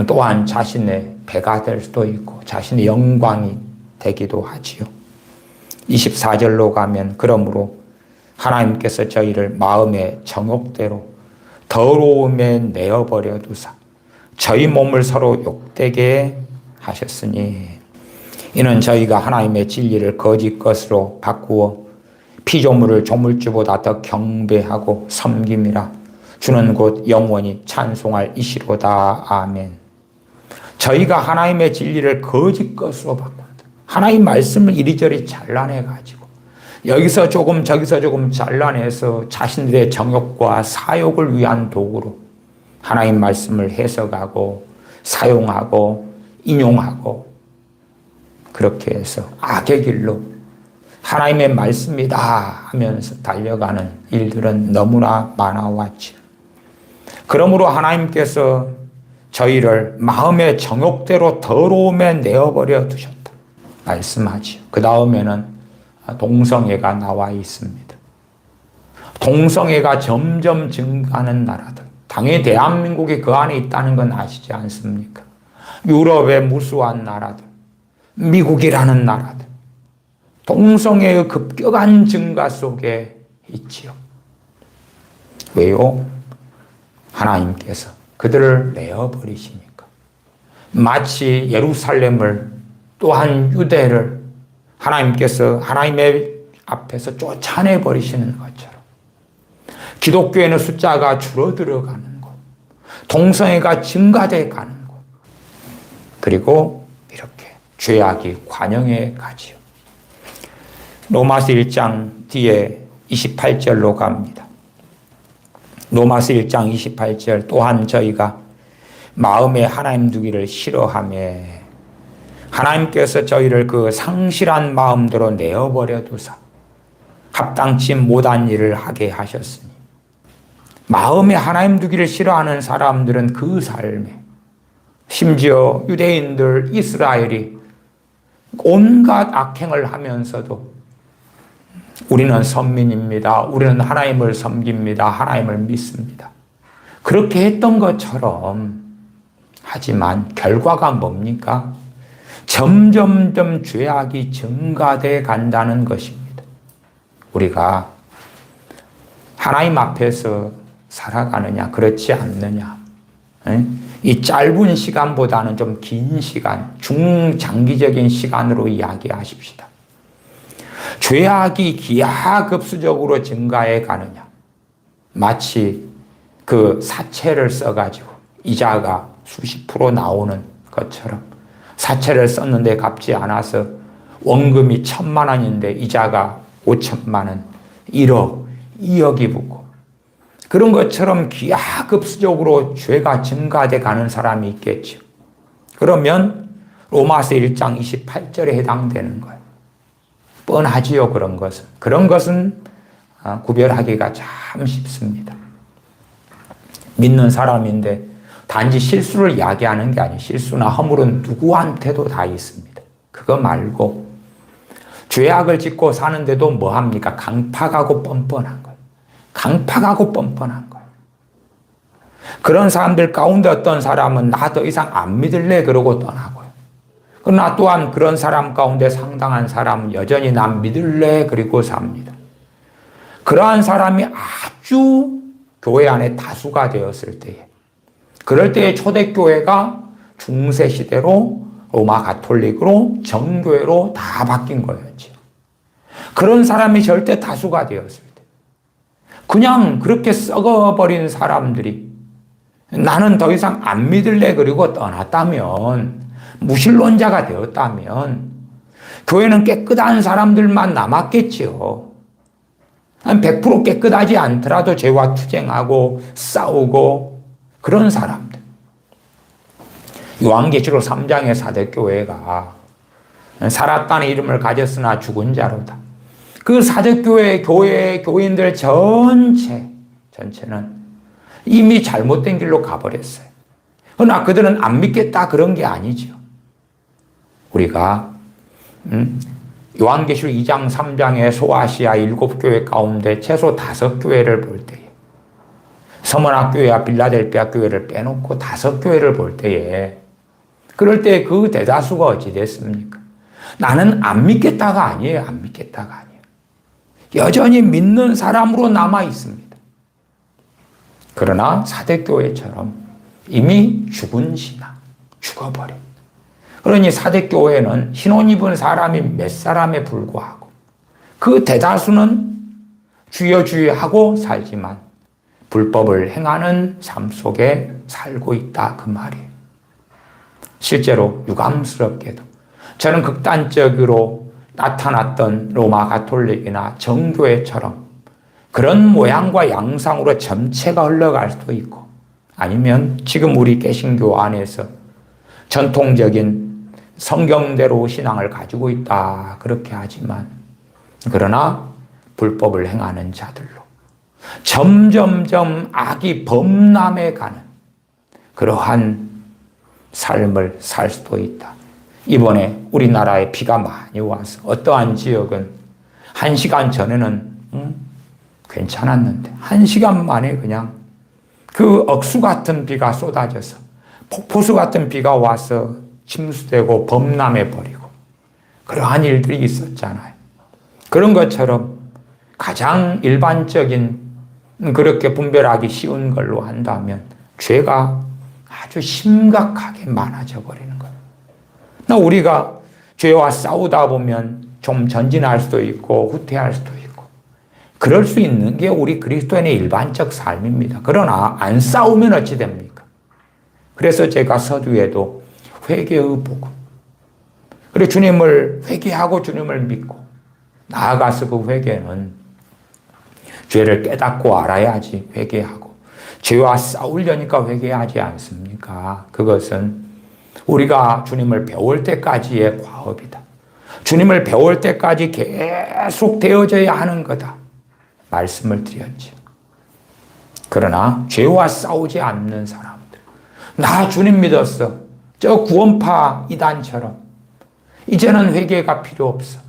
또한 자신의 배가 될 수도 있고 자신의 영광이 되기도 하지요. 24절로 가면 그러므로 하나님께서 저희를 마음의 정욕대로 더러움에 내어버려 두사 저희 몸을 서로 욕되게 하셨으니 이는 저희가 하나님의 진리를 거짓 것으로 바꾸어 피조물을 조물주보다 더 경배하고 섬김이라 주는 곧 영원히 찬송할 이시로다. 아멘. 저희가 하나님의 진리를 거짓 것으로 바꾼다. 하나님 말씀을 이리저리 잘라내가지고 여기서 조금 저기서 조금 잘라내서 자신들의 정욕과 사욕을 위한 도구로 하나님 말씀을 해석하고 사용하고 인용하고 그렇게 해서 악의 길로 하나님의 말씀이다 하면서 달려가는 일들은 너무나 많아왔죠. 그러므로 하나님께서 저희를 마음의 정욕대로 더러움에 내어버려 두셨다 말씀하지요. 그 다음에는 동성애가 나와 있습니다. 동성애가 점점 증가하는 나라들. 당연히 대한민국이 그 안에 있다는 건 아시지 않습니까? 유럽의 무수한 나라들, 미국이라는 나라들, 동성애의 급격한 증가 속에 있지요. 왜요? 하나님께서 그들을 내어버리시니까. 마치 예루살렘을 또한 유대를 하나님께서 하나님의 앞에서 쫓아내버리시는 것처럼 기독교에는 숫자가 줄어들어가는 것, 동성애가 증가돼 가는 것, 그리고 이렇게 죄악이 관영해 가지요. 로마서 1장 뒤에 28절로 갑니다. 로마서 1장 28절 또한 저희가 마음에 하나님 두기를 싫어하며 하나님께서 저희를 그 상실한 마음대로 내어버려 두사 합당치 못한 일을 하게 하셨으니 마음에 하나님 두기를 싫어하는 사람들은 그 삶에 심지어 유대인들 이스라엘이 온갖 악행을 하면서도 우리는 선민입니다. 우리는 하나님을 섬깁니다. 하나님을 믿습니다. 그렇게 했던 것처럼 하지만 결과가 뭡니까? 점점점 죄악이 증가돼 간다는 것입니다. 우리가 하나님 앞에서 살아가느냐 그렇지 않느냐, 이 짧은 시간보다는 좀 긴 시간, 중장기적인 시간으로 이야기하십시다. 죄악이 기하급수적으로 증가해 가느냐, 마치 그 사채를 써가지고 이자가 수십 프로 나오는 것처럼 사채를 썼는데 갚지 않아서 원금이 1,000만 원인데 이자가 5천만 원, 1억, 2억이 붙고 그런 것처럼 기하급수적으로 죄가 증가돼 가는 사람이 있겠죠. 그러면 로마서 1장 28절에 해당되는 거예요. 뻔하지요, 그런 것은. 그런 것은 구별하기가 참 쉽습니다. 믿는 사람인데 단지 실수를 이야기하는 게 아니에요. 실수나 허물은 누구한테도 다 있습니다. 그거 말고 죄악을 짓고 사는데도 뭐 합니까? 강팍하고 뻔뻔한 거예요. 강팍하고 뻔뻔한 거예요. 그런 사람들 가운데 어떤 사람은 나 더 이상 안 믿을래 그러고 떠나고요. 그러나 또한 그런 사람 가운데 상당한 사람은 여전히 난 믿을래 그리고 삽니다. 그러한 사람이 아주 교회 안에 다수가 되었을 때에, 그럴 때에 초대교회가 중세시대로 로마 가톨릭으로 정교회로 다 바뀐 거였죠. 그런 사람이 절대 다수가 되었을 때 그냥 그렇게 썩어버린 사람들이 나는 더 이상 안 믿을래 그리고 떠났다면, 무신론자가 되었다면 교회는 깨끗한 사람들만 남았겠지요. 100% 깨끗하지 않더라도 죄와 투쟁하고 싸우고 그런 사람들. 요한계시록 3장의 사도교회가 살았다는 이름을 가졌으나 죽은 자로다. 그 사도교회 교인들 전체는 이미 잘못된 길로 가버렸어요. 그러나 그들은 안 믿겠다 그런 게 아니죠. 우리가 요한계시록 2장 3장의 소아시아 7교회 가운데 최소 5교회를 볼 때에, 서머나교회와 빌라델피아 교회를 빼놓고 5교회를 볼 때에, 그럴 때 그 대다수가 어찌 됐습니까? 나는 안 믿겠다가 아니에요. 안 믿겠다가 아니에요. 여전히 믿는 사람으로 남아 있습니다. 그러나 사대교회처럼 이미 죽은 신앙, 죽어버린. 그러니 사대교회는 신혼 입은 사람이 몇 사람에 불과하고 그 대다수는 주여 주여 하고 살지만 불법을 행하는 삶 속에 살고 있다 그 말이에요. 실제로 유감스럽게도 저는 극단적으로 나타났던 로마 가톨릭이나 정교회처럼 그런 모양과 양상으로 점체가 흘러갈 수도 있고, 아니면 지금 우리 개신교 안에서 전통적인 성경대로 신앙을 가지고 있다 그렇게 하지만, 그러나 불법을 행하는 자들로 점점점 악이 범람해 가는 그러한 삶을 살 수도 있다. 이번에 우리나라에 비가 많이 와서 어떠한 지역은 1시간 전에는 괜찮았는데 1시간 만에 그냥 그 억수 같은 비가 쏟아져서 폭포수 같은 비가 와서 침수되고 범람해버리고 그러한 일들이 있었잖아요. 그런 것처럼 가장 일반적인 그렇게 분별하기 쉬운 걸로 한다면 죄가 아주 심각하게 많아져 버리는 거예요. 우리가 죄와 싸우다 보면 좀 전진할 수도 있고 후퇴할 수도 있고 그럴 수 있는 게 우리 그리스도인의 일반적 삶입니다. 그러나 안 싸우면 어찌 됩니까? 그래서 제가 서두에도 회개의 복음, 그리고 주님을 회개하고 주님을 믿고 나아가서 그 회개는 죄를 깨닫고 알아야지 회개하고 죄와 싸우려니까 회개하지 않습니까? 그것은 우리가 주님을 배울 때까지의 과업이다. 주님을 배울 때까지 계속 되어져야 하는 거다. 말씀을 드렸죠. 그러나 죄와 싸우지 않는 사람들, 나 주님 믿었어. 저 구원파 이단처럼 이제는 회개가 필요 없어.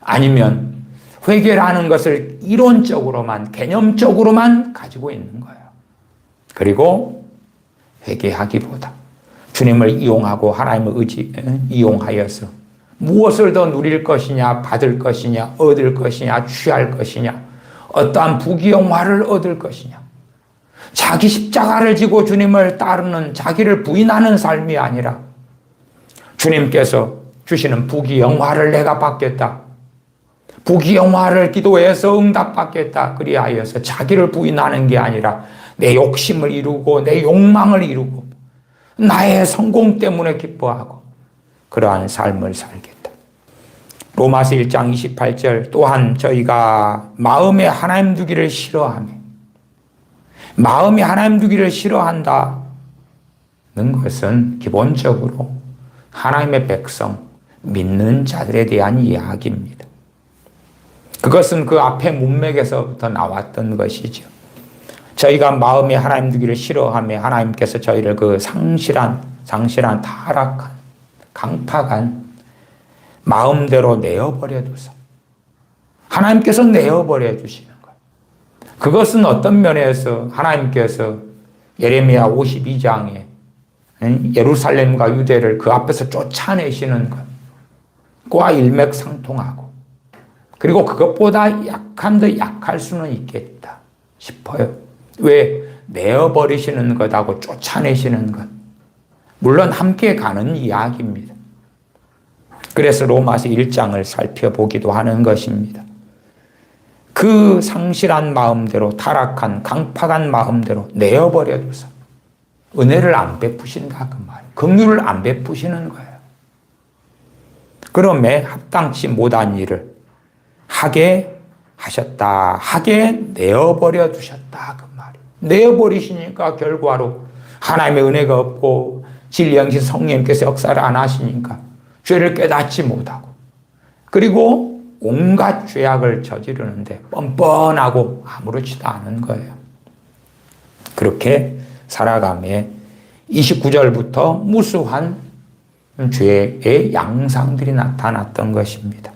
아니면 회개라는 것을 이론적으로만, 개념적으로만 가지고 있는 거예요. 그리고 회개하기보다 주님을 이용하고 하나님의 이용하여서 무엇을 더 누릴 것이냐, 받을 것이냐, 얻을 것이냐, 취할 것이냐, 어떠한 부귀영화를 얻을 것이냐, 자기 십자가를 지고 주님을 따르는, 자기를 부인하는 삶이 아니라 주님께서 주시는 부귀영화를 내가 받겠다, 부귀영화를 기도해서 응답받겠다, 그리하여서 자기를 부인하는 게 아니라 내 욕심을 이루고 내 욕망을 이루고 나의 성공 때문에 기뻐하고 그러한 삶을 살겠다. 로마서 1장 28절 또한 저희가 마음에 하나님 두기를 싫어하며, 마음에 하나님 두기를 싫어한다는 것은 기본적으로 하나님의 백성, 믿는 자들에 대한 이야기입니다. 그것은 그 앞에 문맥에서부터 나왔던 것이죠. 저희가 마음에 하나님 두기를 싫어하며 하나님께서 저희를 그 상실한 타락한 강팍한 마음대로 내어버려 두소. 하나님께서 내어버려 주시는 거예요. 그것은 어떤 면에서 하나님께서 예레미야 52장에 예루살렘과 유대를 그 앞에서 쫓아내시는 것과 일맥상통하고, 그리고 그것보다 약한데 약할 수는 있겠다 싶어요. 왜? 내어버리시는 것하고 쫓아내시는 것, 물론 함께 가는 이야기입니다. 그래서 로마서 1장을 살펴보기도 하는 것입니다. 그 상실한 마음대로, 타락한 강팍한 마음대로 내어버려 두서 은혜를 안 베푸신다 그 말, 긍휼을 안 베푸시는 거예요. 그럼에 합당치 못한 일을 하게 하셨다, 하게 내어버려 두셨다 그 말이에요. 내어버리시니까 결과로 하나님의 은혜가 없고 진리 영신 성령님께서 역사를 안 하시니까 죄를 깨닫지 못하고, 그리고 온갖 죄악을 저지르는데 뻔뻔하고 아무렇지도 않은 거예요. 그렇게 살아가며 29절부터 무수한 죄의 양상들이 나타났던 것입니다.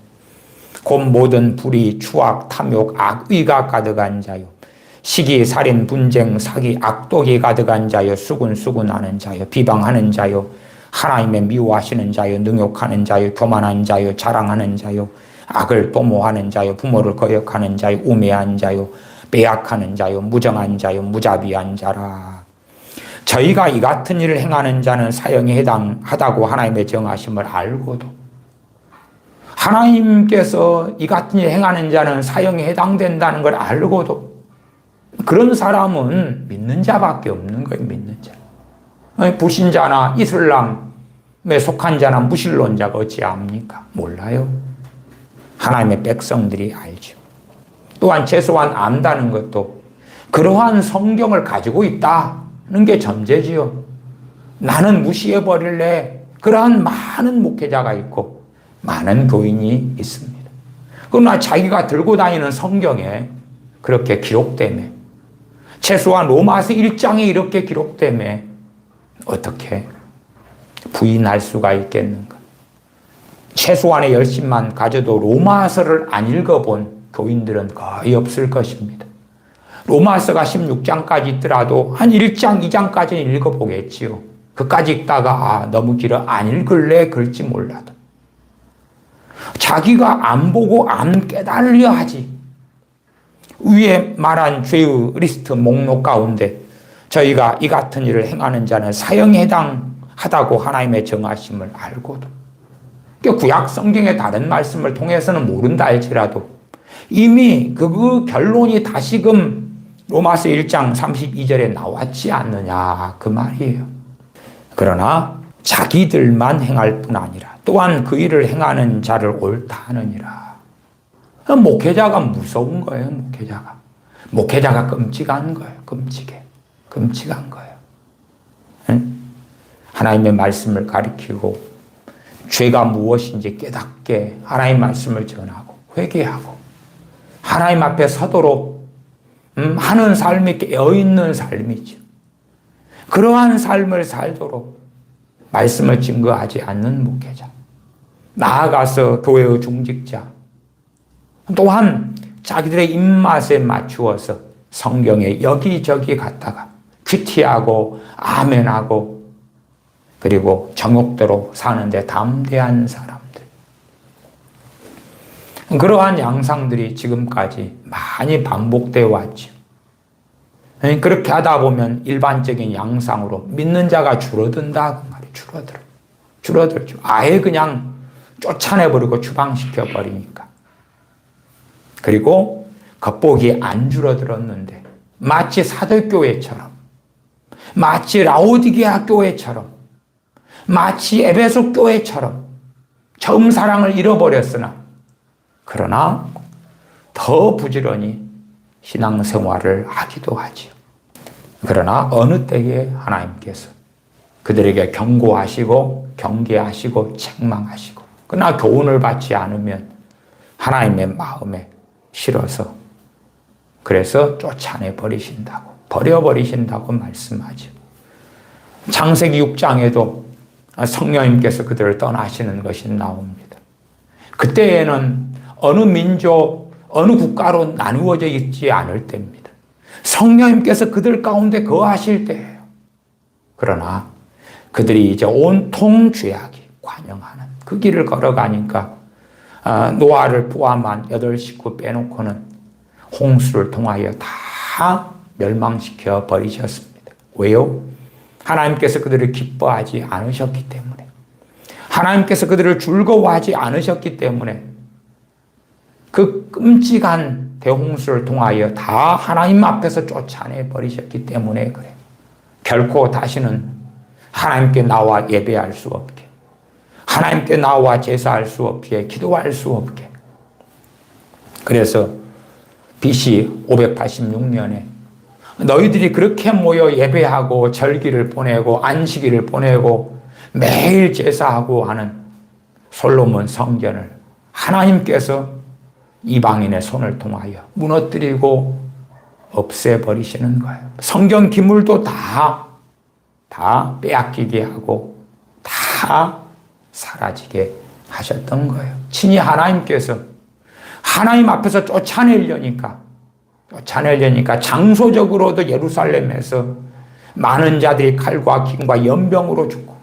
곧 모든 불의, 추악, 탐욕, 악의가 가득한 자요, 시기, 살인, 분쟁, 사기, 악독이 가득한 자요, 수군수군하는 자요, 비방하는 자요, 하나님의 미워하시는 자요, 능욕하는 자요, 교만한 자요, 자랑하는 자요, 악을 도모하는 자요, 부모를 거역하는 자요, 우매한 자요, 배약하는 자요, 무정한 자요, 무자비한 자라. 저희가 이 같은 일을 행하는 자는 사형에 해당하다고 하나님의 정하심을 알고도, 하나님께서 이 같은 일을 행하는 자는 사형에 해당된다는 걸 알고도 그런 사람은 믿는 자밖에 없는 거예요. 믿는 자. 불신자나 이슬람에 속한 자나 무신론자가 어찌 압니까? 몰라요. 하나님의 백성들이 알죠. 또한 최소한 안다는 것도 그러한 성경을 가지고 있다는 게 전제지요. 나는 무시해버릴래. 그러한 많은 목회자가 있고 많은 교인이 있습니다. 그러나 자기가 들고 다니는 성경에 그렇게 기록되며, 최소한 로마서 1장에 이렇게 기록되며 어떻게 부인할 수가 있겠는가? 최소한의 열심만 가져도 로마서를 안 읽어본 교인들은 거의 없을 것입니다. 로마서가 16장까지 있더라도 한 1장, 2장까지는 읽어보겠지요. 그까지 읽다가 너무 길어 안 읽을래 그럴지 몰라도 자기가 안 보고 안 깨달으려 하지. 위에 말한 죄의 리스트 목록 가운데 저희가 이 같은 일을 행하는 자는 사형에 해당하다고 하나님의 정하심을 알고도 구약 성경의 다른 말씀을 통해서는 모른다 할지라도 이미 그 결론이 다시금 로마서 1장 32절에 나왔지 않느냐 그 말이에요. 그러나 자기들만 행할 뿐 아니라 또한 그 일을 행하는 자를 옳다 하느니라. 목회자가 무서운 거예요. 목회자가 끔찍한 거예요. 끔찍한 거예요. 응? 하나님의 말씀을 가리키고 죄가 무엇인지 깨닫게 하나님의 말씀을 전하고 회개하고 하나님 앞에 서도록 하는 삶이 깨어있는 삶이죠. 그러한 삶을 살도록 말씀을 증거하지 않는 목회자, 나아가서 교회의 중직자, 또한 자기들의 입맛에 맞추어서 성경에 여기저기 갔다가 큐티하고 아멘하고 그리고 정욕대로 사는데 담대한 사람들, 그러한 양상들이 지금까지 많이 반복되어 왔죠. 그렇게 하다 보면 일반적인 양상으로 믿는 자가 줄어든다 그 말이 줄어들죠. 아예 그냥 쫓아내버리고 추방시켜버리니까. 그리고 겉보기 안 줄어들었는데 마치 사도교회처럼, 마치 라오디게아 교회처럼, 마치 에베소 교회처럼 처음 사랑을 잃어버렸으나 그러나 더 부지런히 신앙생활을 하기도 하지요. 그러나 어느 때에 하나님께서 그들에게 경고하시고 경계하시고 책망하시고 그러나 교훈을 받지 않으면 하나님의 마음에 싫어서 그래서 쫓아내 버리신다고, 버려버리신다고 말씀하죠. 창세기 6장에도 성령님께서 그들을 떠나시는 것이 나옵니다. 그때에는 어느 민족, 어느 국가로 나누어져 있지 않을 때입니다. 성령님께서 그들 가운데 거하실 때예요. 그러나 그들이 이제 온통 죄악이 관영하는 그 길을 걸어가니까 노아를 포함한 8식구 빼놓고는 홍수를 통하여 다 멸망시켜 버리셨습니다. 왜요? 하나님께서 그들을 기뻐하지 않으셨기 때문에, 하나님께서 그들을 즐거워하지 않으셨기 때문에 그 끔찍한 대홍수를 통하여 다 하나님 앞에서 쫓아내 버리셨기 때문에 그래요. 결코 다시는 하나님께 나와 예배할 수 없게, 하나님께 나와 제사할 수 없게, 기도할 수 없게. 그래서 BC 586년에 너희들이 그렇게 모여 예배하고 절기를 보내고 안식일을 보내고 매일 제사하고 하는 솔로몬 성전을 하나님께서 이방인의 손을 통하여 무너뜨리고 없애버리시는 거예요. 성경 기물도 다 빼앗기게 하고 다 사라지게 하셨던 거예요. 친히 하나님께서 하나님 앞에서 쫓아내려니까 장소적으로도 예루살렘에서 많은 자들이 칼과 기근과 연병으로 죽고,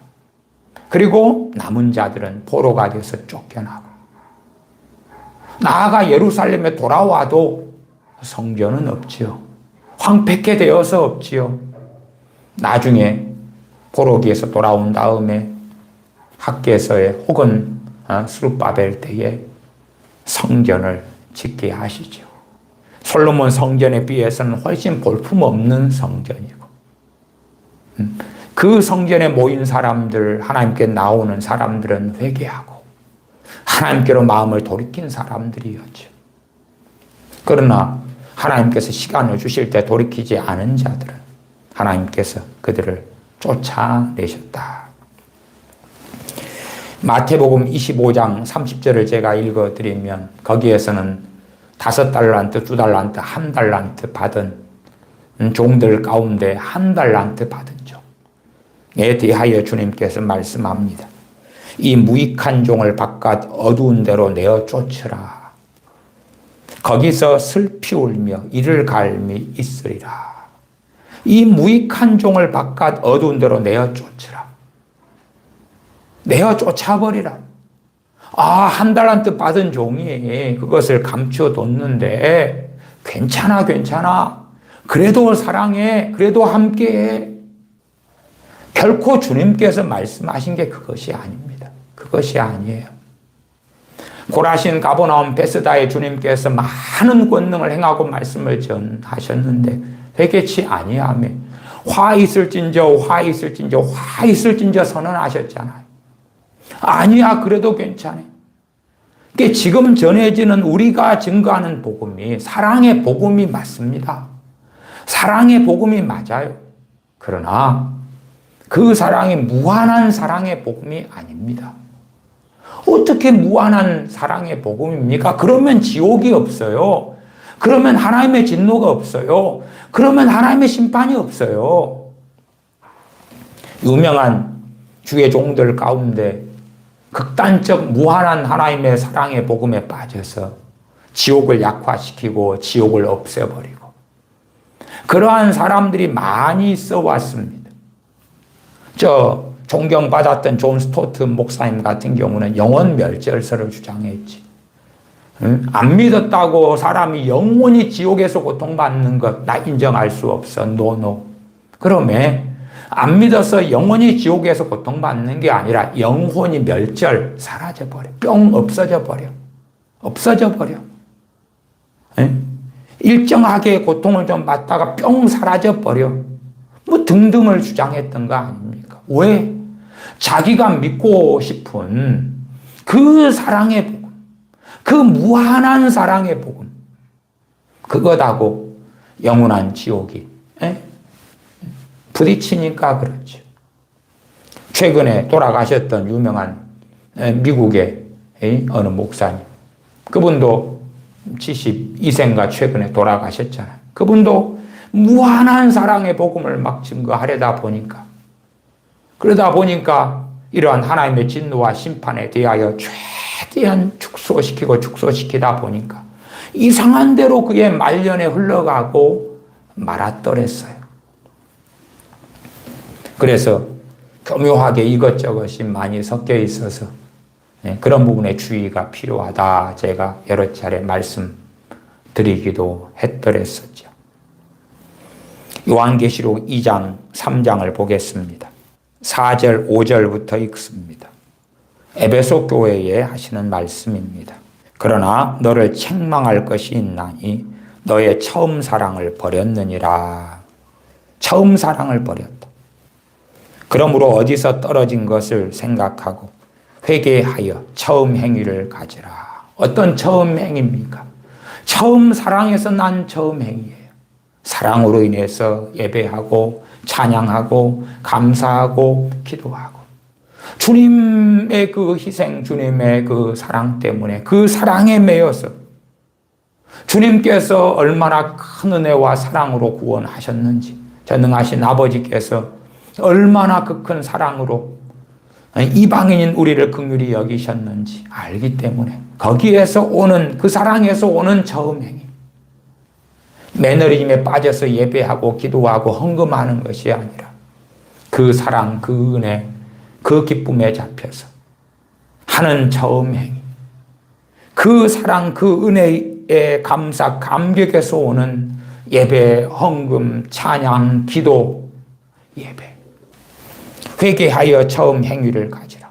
그리고 남은 자들은 포로가 돼서 쫓겨나고, 나아가 예루살렘에 돌아와도 성전은 없지요. 황폐케 되어서 없지요. 나중에 포로기에서 돌아온 다음에 학개서에 혹은 스룹바벨 때에 성전을 짓게 하시죠. 솔로몬 성전에 비해서는 훨씬 볼품없는 성전이고, 그 성전에 모인 사람들, 하나님께 나오는 사람들은 회개하고 하나님께로 마음을 돌이킨 사람들이었죠. 그러나 하나님께서 시간을 주실 때 돌이키지 않은 자들은 하나님께서 그들을 쫓아내셨다. 마태복음 25장 30절을 제가 읽어드리면 거기에서는 5달란트, 2달란트, 1달란트 받은 종들 가운데 1달란트 받은 종에 대하여 주님께서 말씀합니다. 이 무익한 종을 바깥 어두운 데로 내어 쫓으라. 거기서 슬피 울며 이를 갈미 있으리라. 이 무익한 종을 바깥 어두운 데로 내어 쫓으라. 내어 쫓아버리라. 한 달란트 받은 종이 그것을 감춰뒀는데 괜찮아, 괜찮아. 그래도 사랑해. 그래도 함께해. 결코 주님께서 말씀하신 게 그것이 아닙니다. 그것이 아니에요. 고라신 가버나움 베스다에 주님께서 많은 권능을 행하고 말씀을 전하셨는데 회개치 아니하며 화 있을진저 화 있을진저 화 있을진저 선언하셨잖아요. 아니야, 그래도 괜찮아. 그러니까 지금 전해지는 우리가 증거하는 복음이 사랑의 복음이 맞습니다. 사랑의 복음이 맞아요. 그러나 그 사랑이 무한한 사랑의 복음이 아닙니다. 어떻게 무한한 사랑의 복음입니까? 그러면 지옥이 없어요. 그러면 하나님의 진노가 없어요. 그러면 하나님의 심판이 없어요. 유명한 주의 종들 가운데 극단적 무한한 하나님의 사랑의 복음에 빠져서 지옥을 약화시키고 지옥을 없애버리고 그러한 사람들이 많이 있어 왔습니다. 존경받았던 존 스토트 목사님 같은 경우는 영원 멸절설을 주장했지. 안 믿었다고 사람이 영원히 지옥에서 고통받는 것 나 인정할 수 없어. 노노. 그러면 안 믿어서 영원히 지옥에서 고통받는 게 아니라 영혼이 멸절, 사라져버려. 뿅 없어져버려. 없어져버려. 일정하게 고통을 좀 받다가 뿅 사라져버려. 뭐 등등을 주장했던 거 아닙니까? 왜? 자기가 믿고 싶은 그 사랑의 복음, 그 무한한 사랑의 복음, 그것하고 영원한 지옥이 부딪히니까 그렇죠. 최근에 돌아가셨던 유명한 미국의 어느 목사님, 그분도 72세인가 최근에 돌아가셨잖아요. 그분도 무한한 사랑의 복음을 막 증거하려다 보니까 그러다 보니까 이러한 하나님의 진노와 심판에 대하여 최대한 축소시키다 보니까 이상한 대로 그의 말년에 흘러가고 말았더랬어요. 그래서 교묘하게 이것저것이 많이 섞여 있어서 그런 부분에 주의가 필요하다 제가 여러 차례 말씀드리기도 했더랬었죠. 요한계시록 2장 3장을 보겠습니다. 4절 5절부터 읽습니다. 에베소 교회에 하시는 말씀입니다. 그러나 너를 책망할 것이 있나니 너의 처음 사랑을 버렸느니라. 처음 사랑을 버렸다. 그러므로 어디서 떨어진 것을 생각하고 회개하여 처음 행위를 가지라. 어떤 처음 행위입니까? 처음 사랑에서 난 처음 행위예요. 사랑으로 인해서 예배하고 찬양하고 감사하고 기도하고 주님의 그 희생, 주님의 그 사랑 때문에 그 사랑에 매여서 주님께서 얼마나 큰 은혜와 사랑으로 구원하셨는지, 전능하신 아버지께서 얼마나 그 큰 사랑으로 이방인인 우리를 긍휼히 여기셨는지 알기 때문에 거기에서 오는, 그 사랑에서 오는 처음 행위, 매너리즘에 빠져서 예배하고 기도하고 헌금하는 것이 아니라 그 사랑, 그 은혜, 그 기쁨에 잡혀서 하는 처음 행위, 그 사랑, 그 은혜의 감사, 감격에서 오는 예배, 헌금, 찬양, 기도, 예배. 회개하여 처음 행위를 가지라.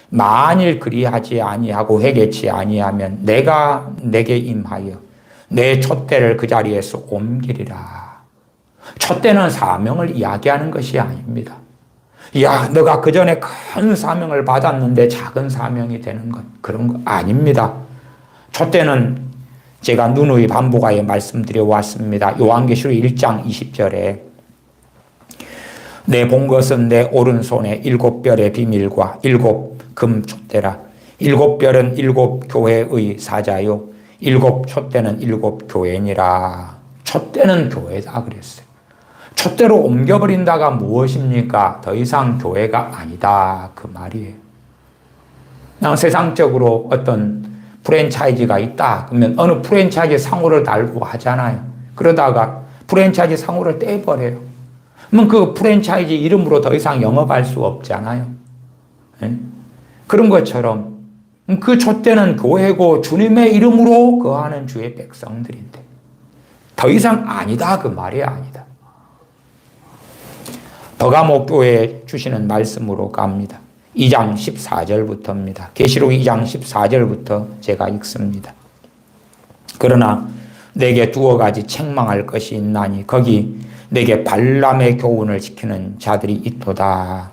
만일 그리하지 아니하고 회개치 아니하면 내가 내게 임하여 내 촛대를 그 자리에서 옮기리라. 촛대는 사명을 이야기하는 것이 아닙니다. 야, 너가 그 전에 큰 사명을 받았는데 작은 사명이 되는 것, 그런 거 아닙니다. 촛대는 제가 누누이 반복하여 말씀드려 왔습니다. 요한계시록 1장 20절에 내 본 것은 내 오른손에 7별의 비밀과 7 금 촛대라. 7별은 7 교회의 사자요 7 촛대는 7 교회니라. 촛대는 교회다 그랬어요. 촛대로 옮겨버린다가 무엇입니까? 더 이상 교회가 아니다 그 말이에요. 그냥 세상적으로 어떤 프랜차이즈가 있다 그러면 어느 프랜차이즈 상호를 달고 하잖아요. 그러다가 프랜차이즈 상호를 떼버려요. 그러면 그 프랜차이즈 이름으로 더 이상 영업할 수 없잖아요. 그런 것처럼 그 촛대는 교회고 주님의 이름으로 거하는 주의 백성들인데 더 이상 아니다 그 말이 아니다. 버가모 교회에 주시는 말씀으로 갑니다. 2장 14절부터입니다. 계시록 2장 14절부터 제가 읽습니다. 그러나 내게 두어 가지 책망할 것이 있나니 거기 내게 발람의 교훈을 지키는 자들이 있도다.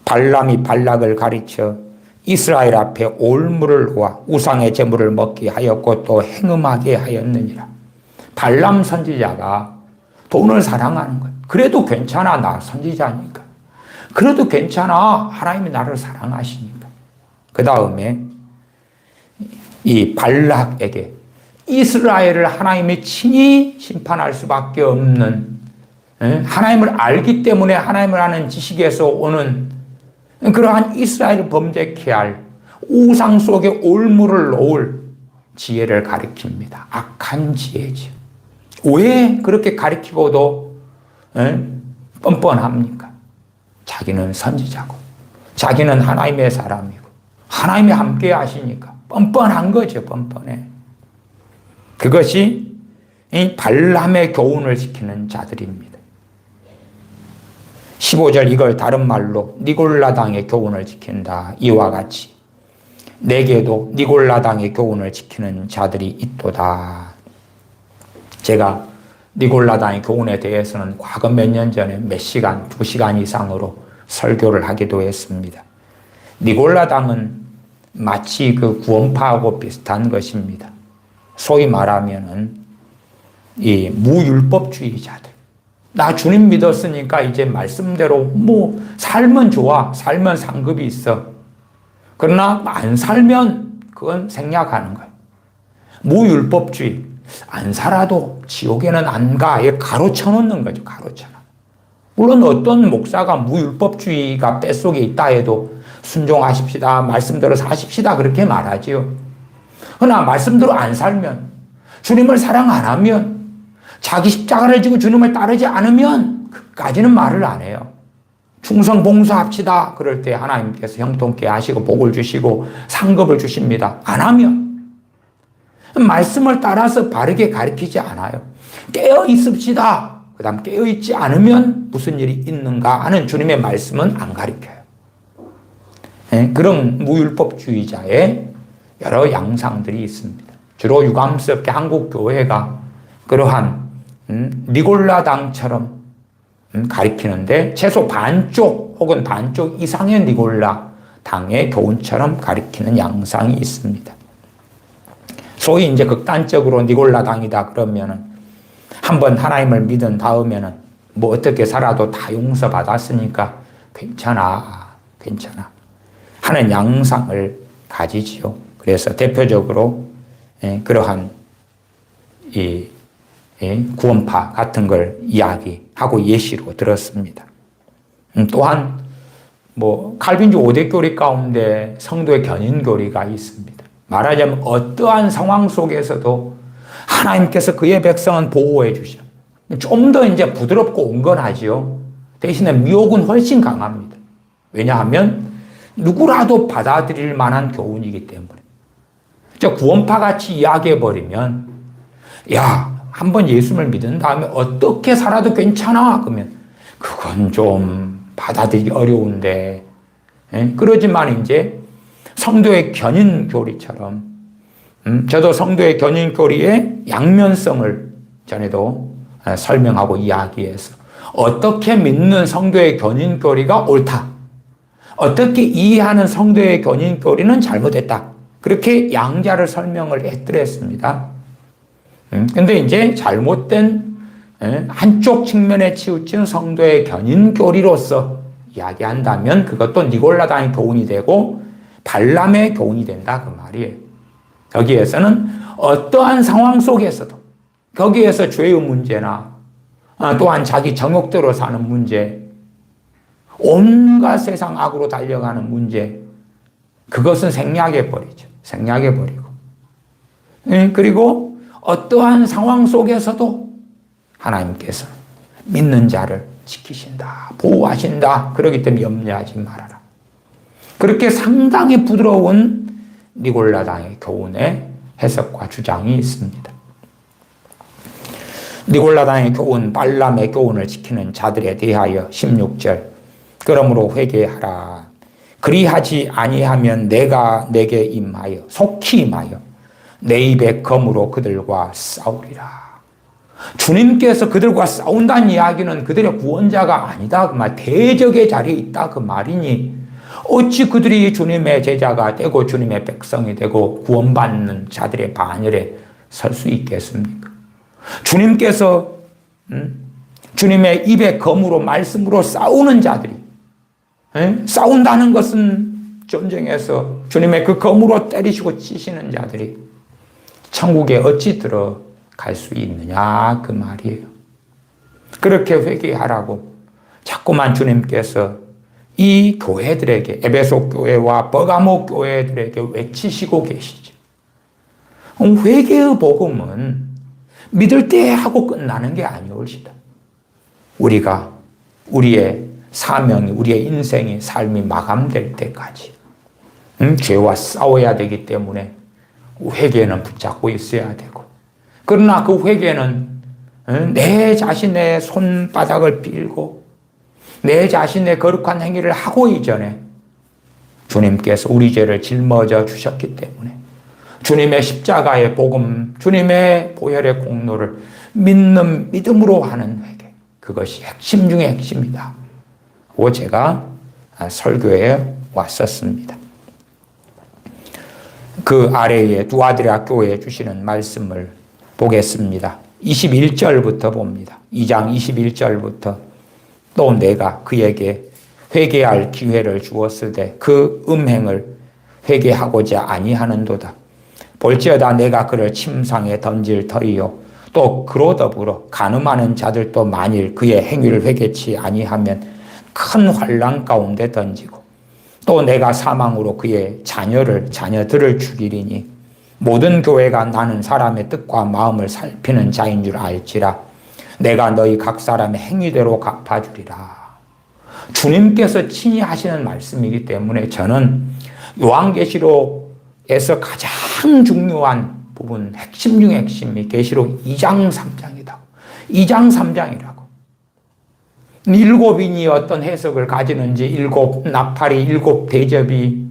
발람이 발락을 가르쳐 이스라엘 앞에 올무를 놓아 우상의 제물을 먹게 하였고 또 행음하게 하였느니라. 발람 선지자가 돈을 사랑하는 거예요. 그래도 괜찮아, 나 선지자니까. 그래도 괜찮아, 하나님이 나를 사랑하시니까. 그 다음에 이 발락에게 이스라엘을 하나님이 친히 심판할 수밖에 없는, 하나님을 알기 때문에 하나님을 아는 지식에서 오는 그러한 이스라엘을 범죄케 할 우상 속에 올무를 놓을 지혜를 가리킵니다. 악한 지혜죠. 왜 그렇게 가리키고도 뻔뻔합니까? 자기는 선지자고 자기는 하나님의 사람이고 하나님이 함께 하시니까 뻔뻔한 거죠. 뻔뻔해. 그것이 이 발람의 교훈을 지키는 자들입니다. 15절 이걸 다른 말로 니골라당의 교훈을 지킨다. 이와 같이 내게도 니골라당의 교훈을 지키는 자들이 있도다. 제가 니골라당의 교훈에 대해서는 과거 몇 년 전에 몇 시간, 2시간 이상으로 설교를 하기도 했습니다. 니골라당은 마치 그 구원파하고 비슷한 것입니다. 소위 말하면은 이 무율법주의자들. 나 주님 믿었으니까 이제 말씀대로 뭐 살면 좋아. 살면 상급이 있어. 그러나 안 살면 그건 생략하는 거예요. 무율법주의. 안 살아도 지옥에는 안 가. 이게 가로쳐 놓는 거죠. 가로쳐 놔. 물론 어떤 목사가 무율법주의가 뱃속에 있다 해도 순종하십시다. 말씀대로 사십시다. 그렇게 말하지요. 그러나 말씀대로 안 살면, 주님을 사랑 안 하면, 자기 십자가를 지고 주님을 따르지 않으면 그까지는 말을 안 해요. 충성 봉사합시다. 그럴 때 하나님께서 형통케 하시고 복을 주시고 상급을 주십니다. 안 하면 말씀을 따라서 바르게 가르치지 않아요. 깨어 있읍시다. 그 다음 깨어 있지 않으면 무슨 일이 있는가 하는 주님의 말씀은 안 가르쳐요. 그런 무율법주의자의 여러 양상들이 있습니다. 주로 유감스럽게 한국 교회가 그러한 니골라당처럼 가리키는데 최소 반쪽 혹은 반쪽 이상의 니골라당의 교훈처럼 가리키는 양상이 있습니다. 소위 이제 극단적으로 니골라당이다 그러면은 한번 하나님을 믿은 다음에는 뭐 어떻게 살아도 다 용서받았으니까 괜찮아 하는 양상을 가지지요. 그래서 대표적으로 그러한 이 구원파 같은 걸 이야기하고 예시로 들었습니다. 또한 뭐 칼빈주 5대 교리 가운데 성도의 견인 교리가 있습니다. 말하자면 어떠한 상황 속에서도 하나님께서 그의 백성은 보호해 주셔. 좀 더 이제 부드럽고 온건하지요. 대신에 미혹은 훨씬 강합니다. 왜냐하면 누구라도 받아들일 만한 교훈이기 때문에. 구원파 같이 이야기해버리면 야, 한번 예수를 믿은 다음에 어떻게 살아도 괜찮아. 그러면 그건 좀 받아들이기 어려운데. 그러지만 이제 성도의 견인 교리처럼 저도 성도의 견인 교리의 양면성을 전에도 설명하고 이야기해서 어떻게 믿는 성도의 견인 교리가 옳다. 어떻게 이해하는 성도의 견인 교리는 잘못했다. 그렇게 양자를 설명을 해드렸습니다. 근데 이제 잘못된 한쪽 측면에 치우친 성도의 견인 교리로서 이야기한다면 그것도 니골라당의 교훈이 되고 발람의 교훈이 된다 그 말이에요. 거기에서는 어떠한 상황 속에서도 거기에서 죄의 문제나 또한 자기 정욕대로 사는 문제, 온갖 세상 악으로 달려가는 문제, 그것은 생략해버리죠. 생략해버리고. 그리고 어떠한 상황 속에서도 하나님께서 믿는 자를 지키신다, 보호하신다. 그렇기 때문에 염려하지 말아라. 그렇게 상당히 부드러운 니골라당의 교훈의 해석과 주장이 있습니다. 니골라당의 교훈, 발람의 교훈을 지키는 자들에 대하여 16절, 그러므로 회개하라. 그리하지 아니하면 내가 내게 임하여 속히 임하여 내 입의 검으로 그들과 싸우리라. 주님께서 그들과 싸운다는 이야기는 그들의 구원자가 아니다 그 말, 대적의 자리에 있다 그 말이니 어찌 그들이 주님의 제자가 되고 주님의 백성이 되고 구원받는 자들의 반열에 설 수 있겠습니까? 주님께서 주님의 입의 검으로 말씀으로 싸우는 자들이, 싸운다는 것은 전쟁에서 주님의 그 검으로 때리시고 치시는 자들이 천국에 어찌 들어갈 수 있느냐 그 말이에요. 그렇게 회개하라고 자꾸만 주님께서 이 교회들에게, 에베소 교회와 버가모 교회들에게 외치시고 계시죠. 회개의 복음은 믿을 때 하고 끝나는 게 아니올시다. 우리가 우리의 사명이, 우리의 인생이, 삶이 마감될 때까지 죄와 싸워야 되기 때문에 회개는 붙잡고 있어야 되고, 그러나 그 회개는 내 자신의 손바닥을 빌고 내 자신의 거룩한 행위를 하고 이전에 주님께서 우리 죄를 짊어져 주셨기 때문에 주님의 십자가의 복음, 주님의 보혈의 공로를 믿는 믿음으로 하는 회개, 그것이 핵심 중의 핵심이다. 고 제가 설교에 왔었습니다. 그 아래에 두아드라 교회에 주시는 말씀을 보겠습니다. 21절부터 봅니다. 2장 21절부터 또 내가 그에게 회개할 기회를 주었을 때 그 음행을 회개하고자 아니하는도다. 볼지어다 내가 그를 침상에 던질 터이요 또 그로 더불어 간음하는 자들도 만일 그의 행위를 회개치 아니하면 큰 환난 가운데 던지고 또 내가 사망으로 그의 자녀들을 죽이리니 모든 교회가 나는 사람의 뜻과 마음을 살피는 자인 줄 알지라. 내가 너희 각 사람의 행위대로 갚아주리라. 주님께서 친히 하시는 말씀이기 때문에 저는 요한계시록에서 가장 중요한 부분, 핵심 중의 핵심이 계시록 2장 3장이다. 2장 3장이라고. 일곱인이 어떤 해석을 가지는지, 일곱 나팔이, 일곱 대접이,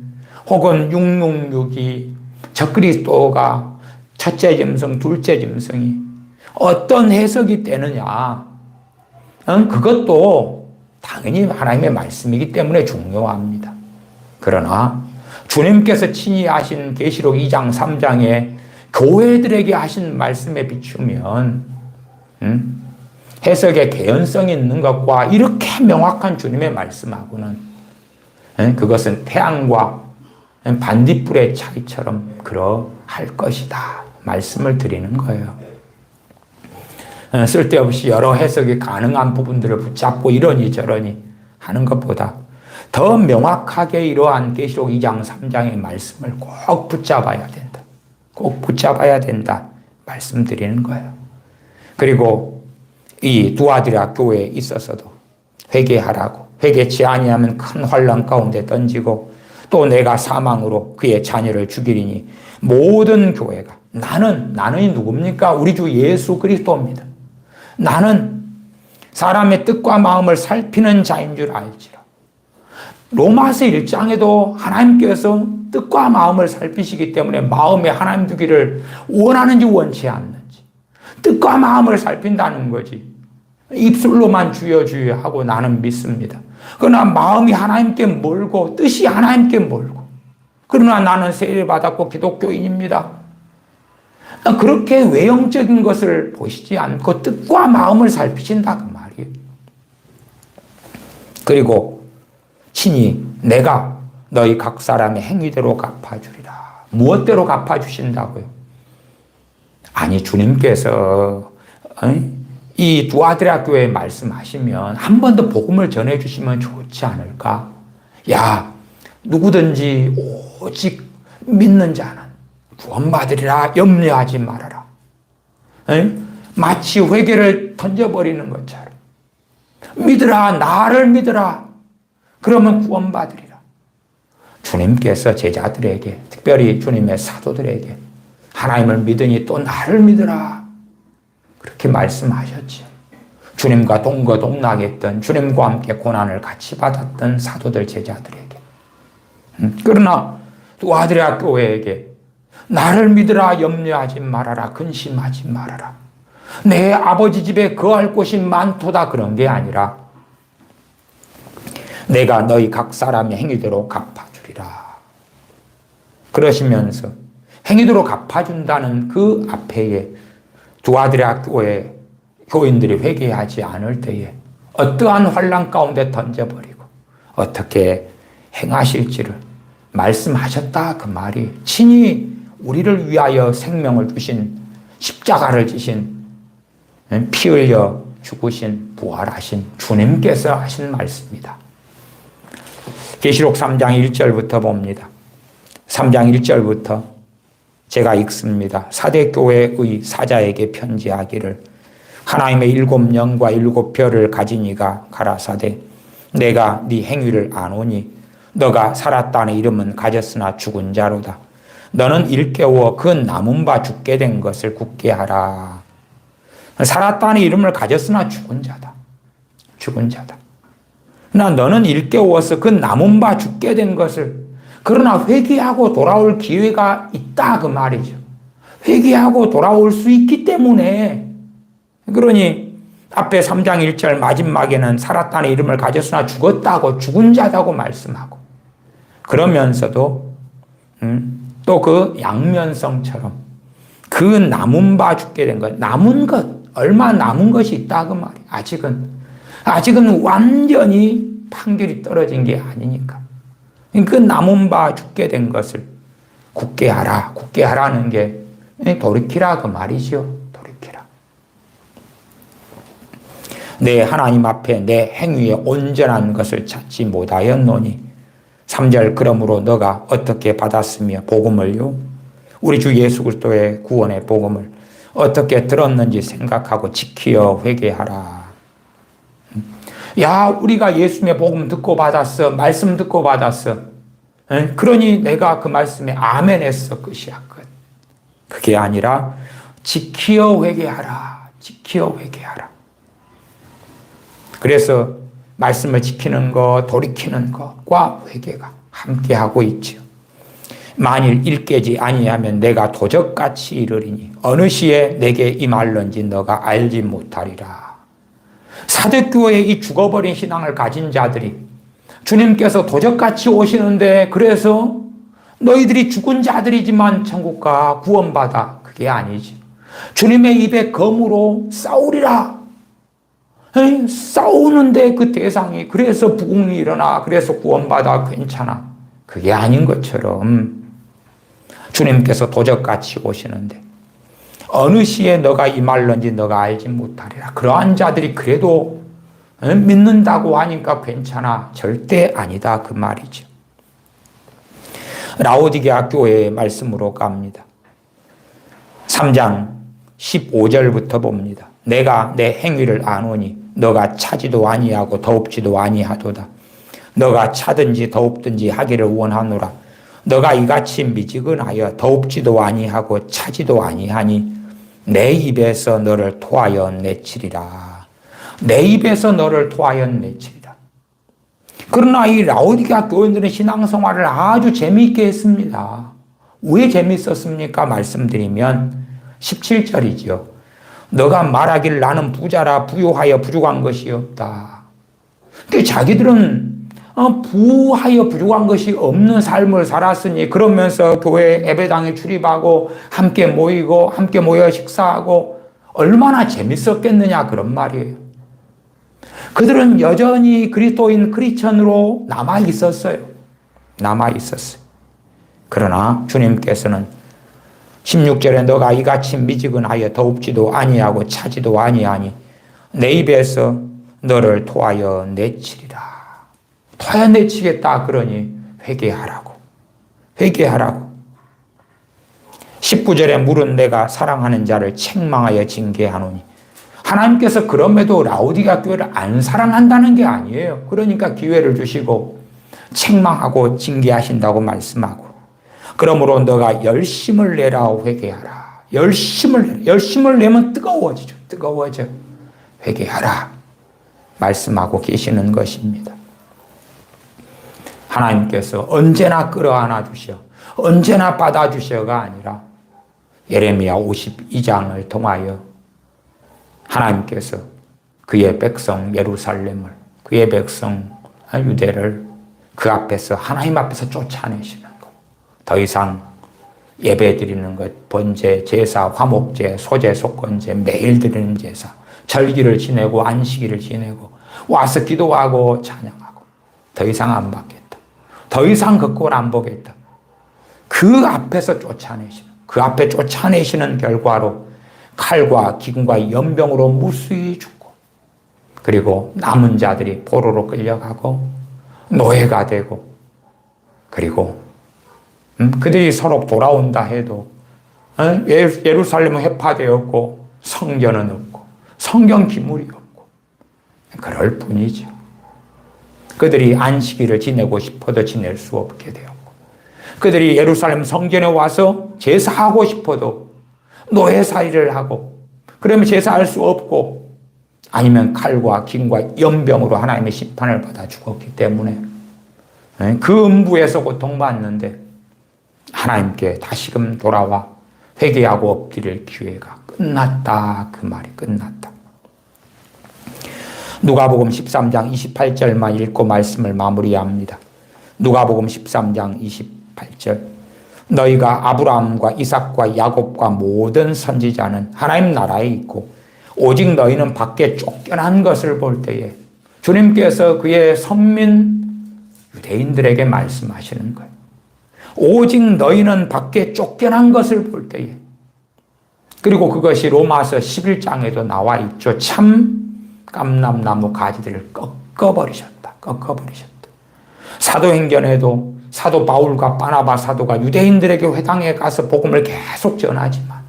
혹은 666이, 적그리스도가 첫째 짐승, 둘째 짐승이 어떤 해석이 되느냐, 그것도 당연히 하나님의 말씀이기 때문에 중요합니다. 그러나 주님께서 친히 하신 계시록 2장 3장에 교회들에게 하신 말씀에 비추면 해석에 개연성이 있는 것과 이렇게 명확한 주님의 말씀하고는 그것은 태양과 반딧불의 차이처럼 그러할 것이다 말씀을 드리는 거예요. 쓸데없이 여러 해석이 가능한 부분들을 붙잡고 이러니 저러니 하는 것보다 더 명확하게 이러한 계시록 2장 3장의 말씀을 꼭 붙잡아야 된다. 꼭 붙잡아야 된다 말씀드리는 거예요. 그리고 이 두아드라 교회에 있어서도 회개하라고, 회개치 아니하면 큰 환난 가운데 던지고 또 내가 사망으로 그의 자녀를 죽이리니 모든 교회가, 나는이 누굽니까? 우리 주 예수 그리스도입니다. 나는 사람의 뜻과 마음을 살피는 자인 줄 알지라. 로마서 1장에도 하나님께서 뜻과 마음을 살피시기 때문에 마음에 하나님 두기를 원하는지 원치 않는지 뜻과 마음을 살핀다는 거지. 입술로만 주여 주여 하고 나는 믿습니다. 그러나 마음이 하나님께 멀고 뜻이 하나님께 멀고, 그러나 나는 세례받았고 기독교인입니다. 그렇게 외형적인 것을 보시지 않고 뜻과 마음을 살피신다 그 말이에요. 그리고 친히 내가 너희 각 사람의 행위대로 갚아주리라. 무엇대로 갚아주신다고요? 아니 주님께서 이 두아드라 교회에 말씀하시면 한 번 더 복음을 전해주시면 좋지 않을까? 야, 누구든지 오직 믿는 자는 구원받으리라. 염려하지 말아라. 마치 회개를 던져버리는 것처럼 믿으라, 나를 믿으라. 그러면 구원받으리라. 주님께서 제자들에게, 특별히 주님의 사도들에게 하나님을 믿으니 또 나를 믿으라, 그렇게 말씀하셨죠. 주님과 동거동락했던, 주님과 함께 고난을 같이 받았던 사도들, 제자들에게. 그러나 두아드레아 교회에게 나를 믿으라, 염려하지 말아라, 근심하지 말아라, 내 아버지 집에 거할 곳이 많도다, 그런 게 아니라 내가 너희 각 사람의 행위대로 갚아주리라 그러시면서 행위대로 갚아준다는 그 앞에 두아드레아 교회 교인들이 회개하지 않을 때에 어떠한 환난 가운데 던져버리고 어떻게 행하실지를 말씀하셨다, 그 말이 친히 우리를 위하여 생명을 주신, 십자가를 지신, 피 흘려 죽으신, 부활하신 주님께서 하신 말씀이다. 계시록 3장 1절부터 봅니다. 3장 1절부터 제가 읽습니다. 사대교회의 사자에게 편지하기를, 하나님의 7영과 7별을 가진 이가 가라사대, 내가 네 행위를 아노니 너가 살았다는 이름은 가졌으나 죽은 자로다. 너는 일깨워 그 남은 바 죽게 된 것을 굳게 하라. 살았다는 이름을 가졌으나 죽은 자다. 죽은 자다. 나 너는 일깨워서 그 남은 바 죽게 된 것을, 그러나 회개하고 돌아올 기회가 있다, 그 말이죠. 회개하고 돌아올 수 있기 때문에, 그러니 앞에 3장 1절 마지막에는 살았다는 이름을 가졌으나 죽었다고, 죽은 자다고 말씀하고, 그러면서도 또 그 양면성처럼 그 남은 바 죽게 된 것, 남은 것, 얼마 남은 것이 있다, 그 말이에요. 아직은 완전히 판결이 떨어진 게 아니니까. 그 남은 바 죽게 된 것을 굳게 하라. 굳게 하라는 게 돌이키라, 그 말이죠. 돌이키라. 내 하나님 앞에 내 행위에 온전한 것을 찾지 못하였노니. 3절 그러므로 너가 어떻게 받았으며 복음을요, 우리 주 예수 그리스도의 구원의 복음을 어떻게 들었는지 생각하고 지키어 회개하라. 야, 우리가 예수님의 복음 듣고 받았어. 말씀 듣고 받았어. 그러니 내가 그 말씀에 아멘 했어. 끝이야, 끝. 그게 아니라 지키어 회개하라. 지키어 회개하라. 그래서 말씀을 지키는 것, 돌이키는 것과 회개가 함께하고 있죠. 만일 일깨지 아니하면 내가 도적같이 이르리니 어느 시에 내게 임할런지 너가 알지 못하리라. 사대교회의 이 죽어버린 신앙을 가진 자들이 주님께서 도적같이 오시는데, 그래서 너희들이 죽은 자들이지만 천국 가 구원받아, 그게 아니지. 주님의 입에 검으로 싸우리라. 싸우는데 그 대상이, 그래서 부흥이 일어나, 그래서 구원받아, 괜찮아, 그게 아닌 것처럼 주님께서 도적같이 오시는데 어느 시에 너가 임할런지 너가 알지 못하리라. 그러한 자들이 그래도 믿는다고 하니까 괜찮아, 절대 아니다, 그 말이죠. 라오디게아 교회의 말씀으로 갑니다. 3장 15절부터 봅니다. 내가 내 행위를 아노니 너가 차지도 아니하고 더웁지도 아니하도다. 너가 차든지 더웁든지 하기를 원하노라. 너가 이같이 미지근하여 더웁지도 아니하고 차지도 아니하니 내 입에서 너를 토하여 내치리라. 내 입에서 너를 토하여 내치리라. 그러나 이 라오디게아 교인들은 신앙생활을 아주 재미있게 했습니다. 왜 재미있었습니까? 말씀드리면 17절이죠. 너가 말하길 나는 부자라 부유하여 부족한 것이 없다. 근데 자기들은 부하여 부족한 것이 없는 삶을 살았으니, 그러면서 교회 예배당에 출입하고 함께 모이고 함께 모여 식사하고 얼마나 재밌었겠느냐, 그런 말이에요. 그들은 여전히 그리스도인 크리스천으로 남아 있었어요. 그러나 주님께서는 16절에 너가 이같이 미지근하여 더웁지도 아니하고 차지도 아니하니 내 입에서 너를 토하여 내치리라. 토하여 내치겠다, 그러니 회개하라고. 19절에 물은 내가 사랑하는 자를 책망하여 징계하노니, 하나님께서 그럼에도 라오디게아 교회를 안 사랑한다는 게 아니에요. 그러니까 기회를 주시고 책망하고 징계하신다고 말씀하고, 그러므로 너가 열심을 내라 회개하라. 열심을 내면 뜨거워지죠. 뜨거워져. 회개하라 말씀하고 계시는 것입니다. 하나님께서 언제나 끌어안아 주셔, 언제나 받아주셔가 아니라 예레미야 52장을 통하여 하나님께서 그의 백성 예루살렘을, 그의 백성 유대를 그 앞에서, 하나님 앞에서 쫓아내시는 것. 더 이상 예배 드리는 것, 번제, 제사, 화목제, 소제, 속건제, 매일 드리는 제사, 절기를 지내고 안식일을 지내고 와서 기도하고 찬양하고 더 이상 안 받겠다. 더 이상 그 꼴 안 보겠다. 그 앞에서 쫓아내시는, 그 앞에 쫓아내시는 결과로 칼과 기근과 연병으로 무수히 죽고, 그리고 남은 자들이 포로로 끌려가고 노예가 되고, 그리고 그들이 서로 돌아온다 해도 예루살렘은 회파되었고 성전은 없고 성경 기물이 없고 그럴 뿐이죠. 그들이 안식일을 지내고 싶어도 지낼 수 없게 되었고, 그들이 예루살렘 성전에 와서 제사하고 싶어도 노예살이를 하고, 그러면 제사할 수 없고, 아니면 칼과 긴과 연병으로 하나님의 심판을 받아 죽었기 때문에 그 음부에서 고통받는데 하나님께 다시금 돌아와 회개하고 엎드릴 기회가 끝났다. 그 말이 끝났다. 누가복음 13장 28절만 읽고 말씀을 마무리합니다. 누가복음 13장 28절. 너희가 아브라함과 이삭과 야곱과 모든 선지자는 하나님 나라에 있고 오직 너희는 밖에 쫓겨난 것을 볼 때에, 주님께서 그의 선민 유대인들에게 말씀하시는 거예요. 오직 너희는 밖에 쫓겨난 것을 볼 때에, 그리고 그것이 로마서 11장에도 나와 있죠. 참 감람나무 가지들을 꺾어버리셨다. 사도행전에도 사도 바울과 바나바 사도가 유대인들에게 회당에 가서 복음을 계속 전하지만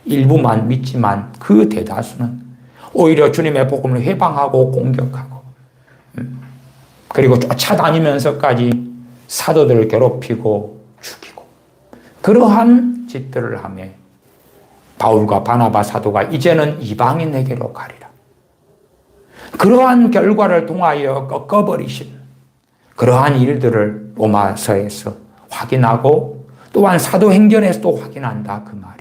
일부만 믿지만 그 대다수는 오히려 주님의 복음을 회방하고 공격하고, 그리고 쫓아다니면서까지 사도들을 괴롭히고 죽이고, 그러한 짓들을 하며 바울과 바나바 사도가 이제는 이방인에게로 가리라. 그러한 결과를 통하여 꺾어버리신 그러한 일들을 로마서에서 확인하고 또한 사도행전에서도 확인한다. 그 말이에요.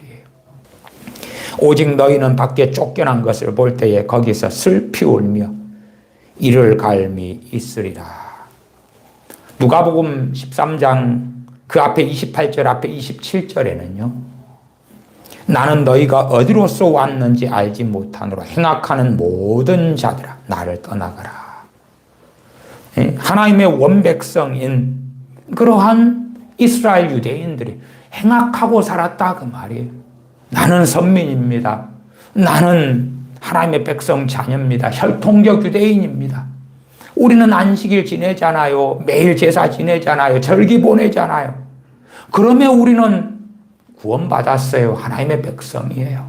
오직 너희는 밖에 쫓겨난 것을 볼 때에 거기서 슬피 울며 이를 갈미 있으리라. 누가복음 13장 그 앞에 28절 앞에 27절에는요. 나는 너희가 어디로서 왔는지 알지 못하노라. 행악하는 모든 자들아 나를 떠나가라. 하나님의 원백성인 그러한 이스라엘 유대인들이 행악하고 살았다. 그 말이에요. 나는 선민입니다. 나는 하나님의 백성 자녀입니다. 혈통적 유대인입니다. 우리는 안식일 지내잖아요. 매일 제사 지내잖아요. 절기 보내잖아요. 그러면 우리는 구원받았어요. 하나님의 백성이에요.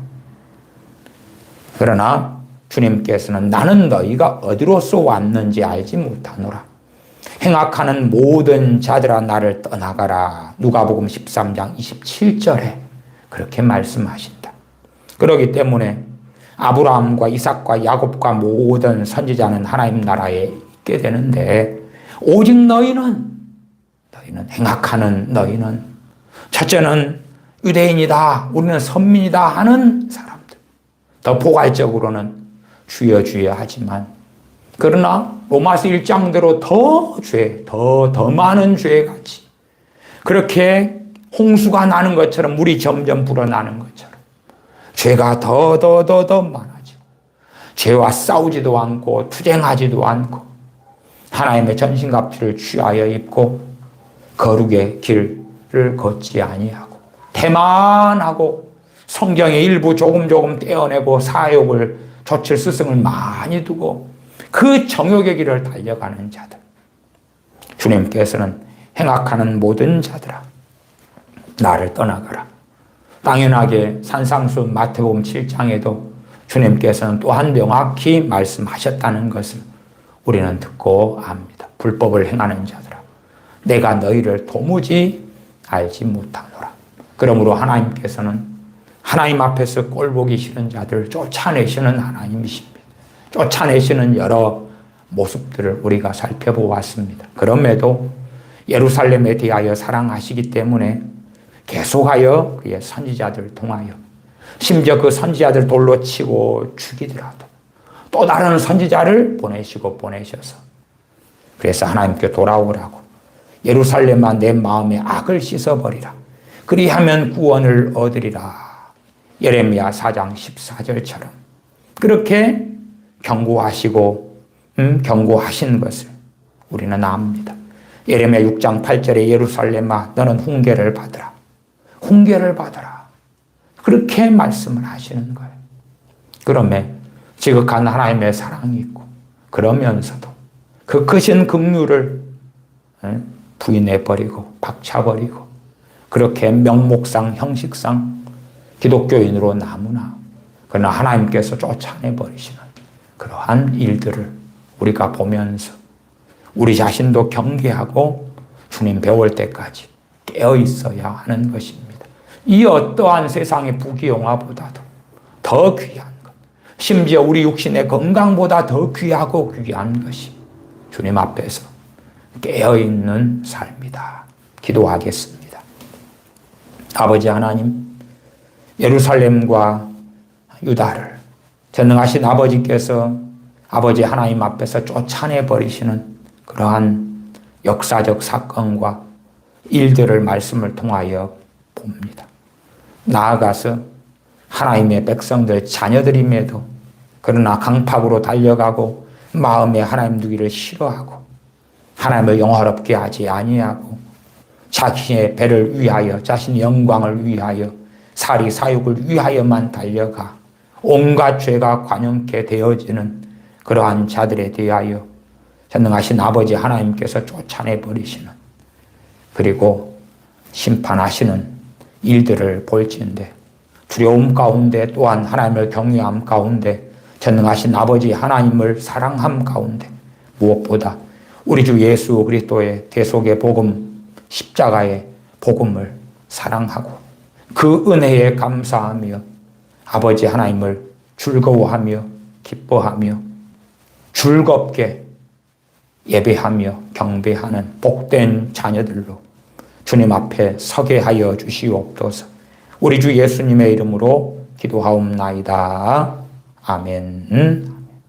그러나 주님께서는 나는 너희가 어디로서 왔는지 알지 못하노라. 행악하는 모든 자들아 나를 떠나가라. 누가복음 13장 27절에 그렇게 말씀하신다. 그렇기 때문에 아브라함과 이삭과 야곱과 모든 선지자는 하나님 나라에 있게 되는데, 오직 너희는 행악하는 너희는 첫째는 유대인이다, 우리는 선민이다 하는 사람들, 더 포괄적으로는 주여 주여 하지만, 그러나 로마서 1장대로 더 많은 죄같이, 그렇게 홍수가 나는 것처럼 물이 점점 불어나는 것처럼 죄가 더 많아지고, 죄와 싸우지도 않고 투쟁하지도 않고 하나님의 전신갑주를 취하여 입고 거룩의 길을 걷지 아니하고 태만하고 성경의 일부 조금 떼어내고 사욕을 조칠 스승을 많이 두고 그 정욕의 길을 달려가는 자들, 주님께서는 행악하는 모든 자들아 나를 떠나가라. 당연하게 산상수 마태복음 7장에도 주님께서는 또한 명확히 말씀하셨다는 것을 우리는 듣고 압니다. 불법을 행하는 자들아 내가 너희를 도무지 알지 못하노라. 그러므로 하나님께서는 하나님 앞에서 꼴보기 싫은 자들을 쫓아내시는 하나님이십니다. 쫓아내시는 여러 모습들을 우리가 살펴보았습니다. 그럼에도 예루살렘에 대하여 사랑하시기 때문에 계속하여 그의 선지자들을 통하여 심지어 그 선지자들 돌로 치고 죽이더라도 또 다른 선지자를 보내셔서 그래서 하나님께 돌아오라고 예루살렘아 내 마음의 악을 씻어버리라. 그리하면 구원을 얻으리라. 예레미야 4장 14절처럼 그렇게 경고하시고 경고하신 것을 우리는 압니다. 예레미야 6장 8절에 예루살렘아 너는 훈계를 받으라. 훈계를 받으라. 그렇게 말씀을 하시는 거예요. 그러면 지극한 하나님의 사랑이 있고 그러면서도 그 크신 긍휼을 부인해버리고 박차버리고 그렇게 명목상 형식상 기독교인으로 나무나 그러나 하나님께서 쫓아내버리시는 그러한 일들을 우리가 보면서 우리 자신도 경계하고 주님 배울 때까지 깨어 있어야 하는 것입니다. 이 어떠한 세상의 부귀영화보다도 더 귀한 것, 심지어 우리 육신의 건강보다 더 귀하고 귀한 것이 주님 앞에서 깨어있는 삶이다. 기도하겠습니다. 아버지 하나님, 예루살렘과 유다를 전능하신 아버지께서 아버지 하나님 앞에서 쫓아내버리시는 그러한 역사적 사건과 일들을 말씀을 통하여 봅니다. 나아가서 하나님의 백성들 자녀들임에도 그러나 강팍으로 달려가고 마음에 하나님 두기를 싫어하고 하나님을 영화롭게 하지 아니하고 자신의 배를 위하여 자신의 영광을 위하여 사리 사욕을 위하여만 달려가 온갖 죄가 관영케 되어지는 그러한 자들에 대하여 전능하신 아버지 하나님께서 쫓아내버리시는 그리고 심판하시는 일들을 볼지인데 두려움 가운데 또한 하나님을 경외함 가운데 전능하신 아버지 하나님을 사랑함 가운데 무엇보다 우리 주 예수 그리스도의 대속의 복음 십자가의 복음을 사랑하고 그 은혜에 감사하며 아버지 하나님을 즐거워하며 기뻐하며 즐겁게 예배하며 경배하는 복된 자녀들로 주님 앞에 서게 하여 주시옵소서. 우리 주 예수님의 이름으로 기도하옵나이다. 아멘.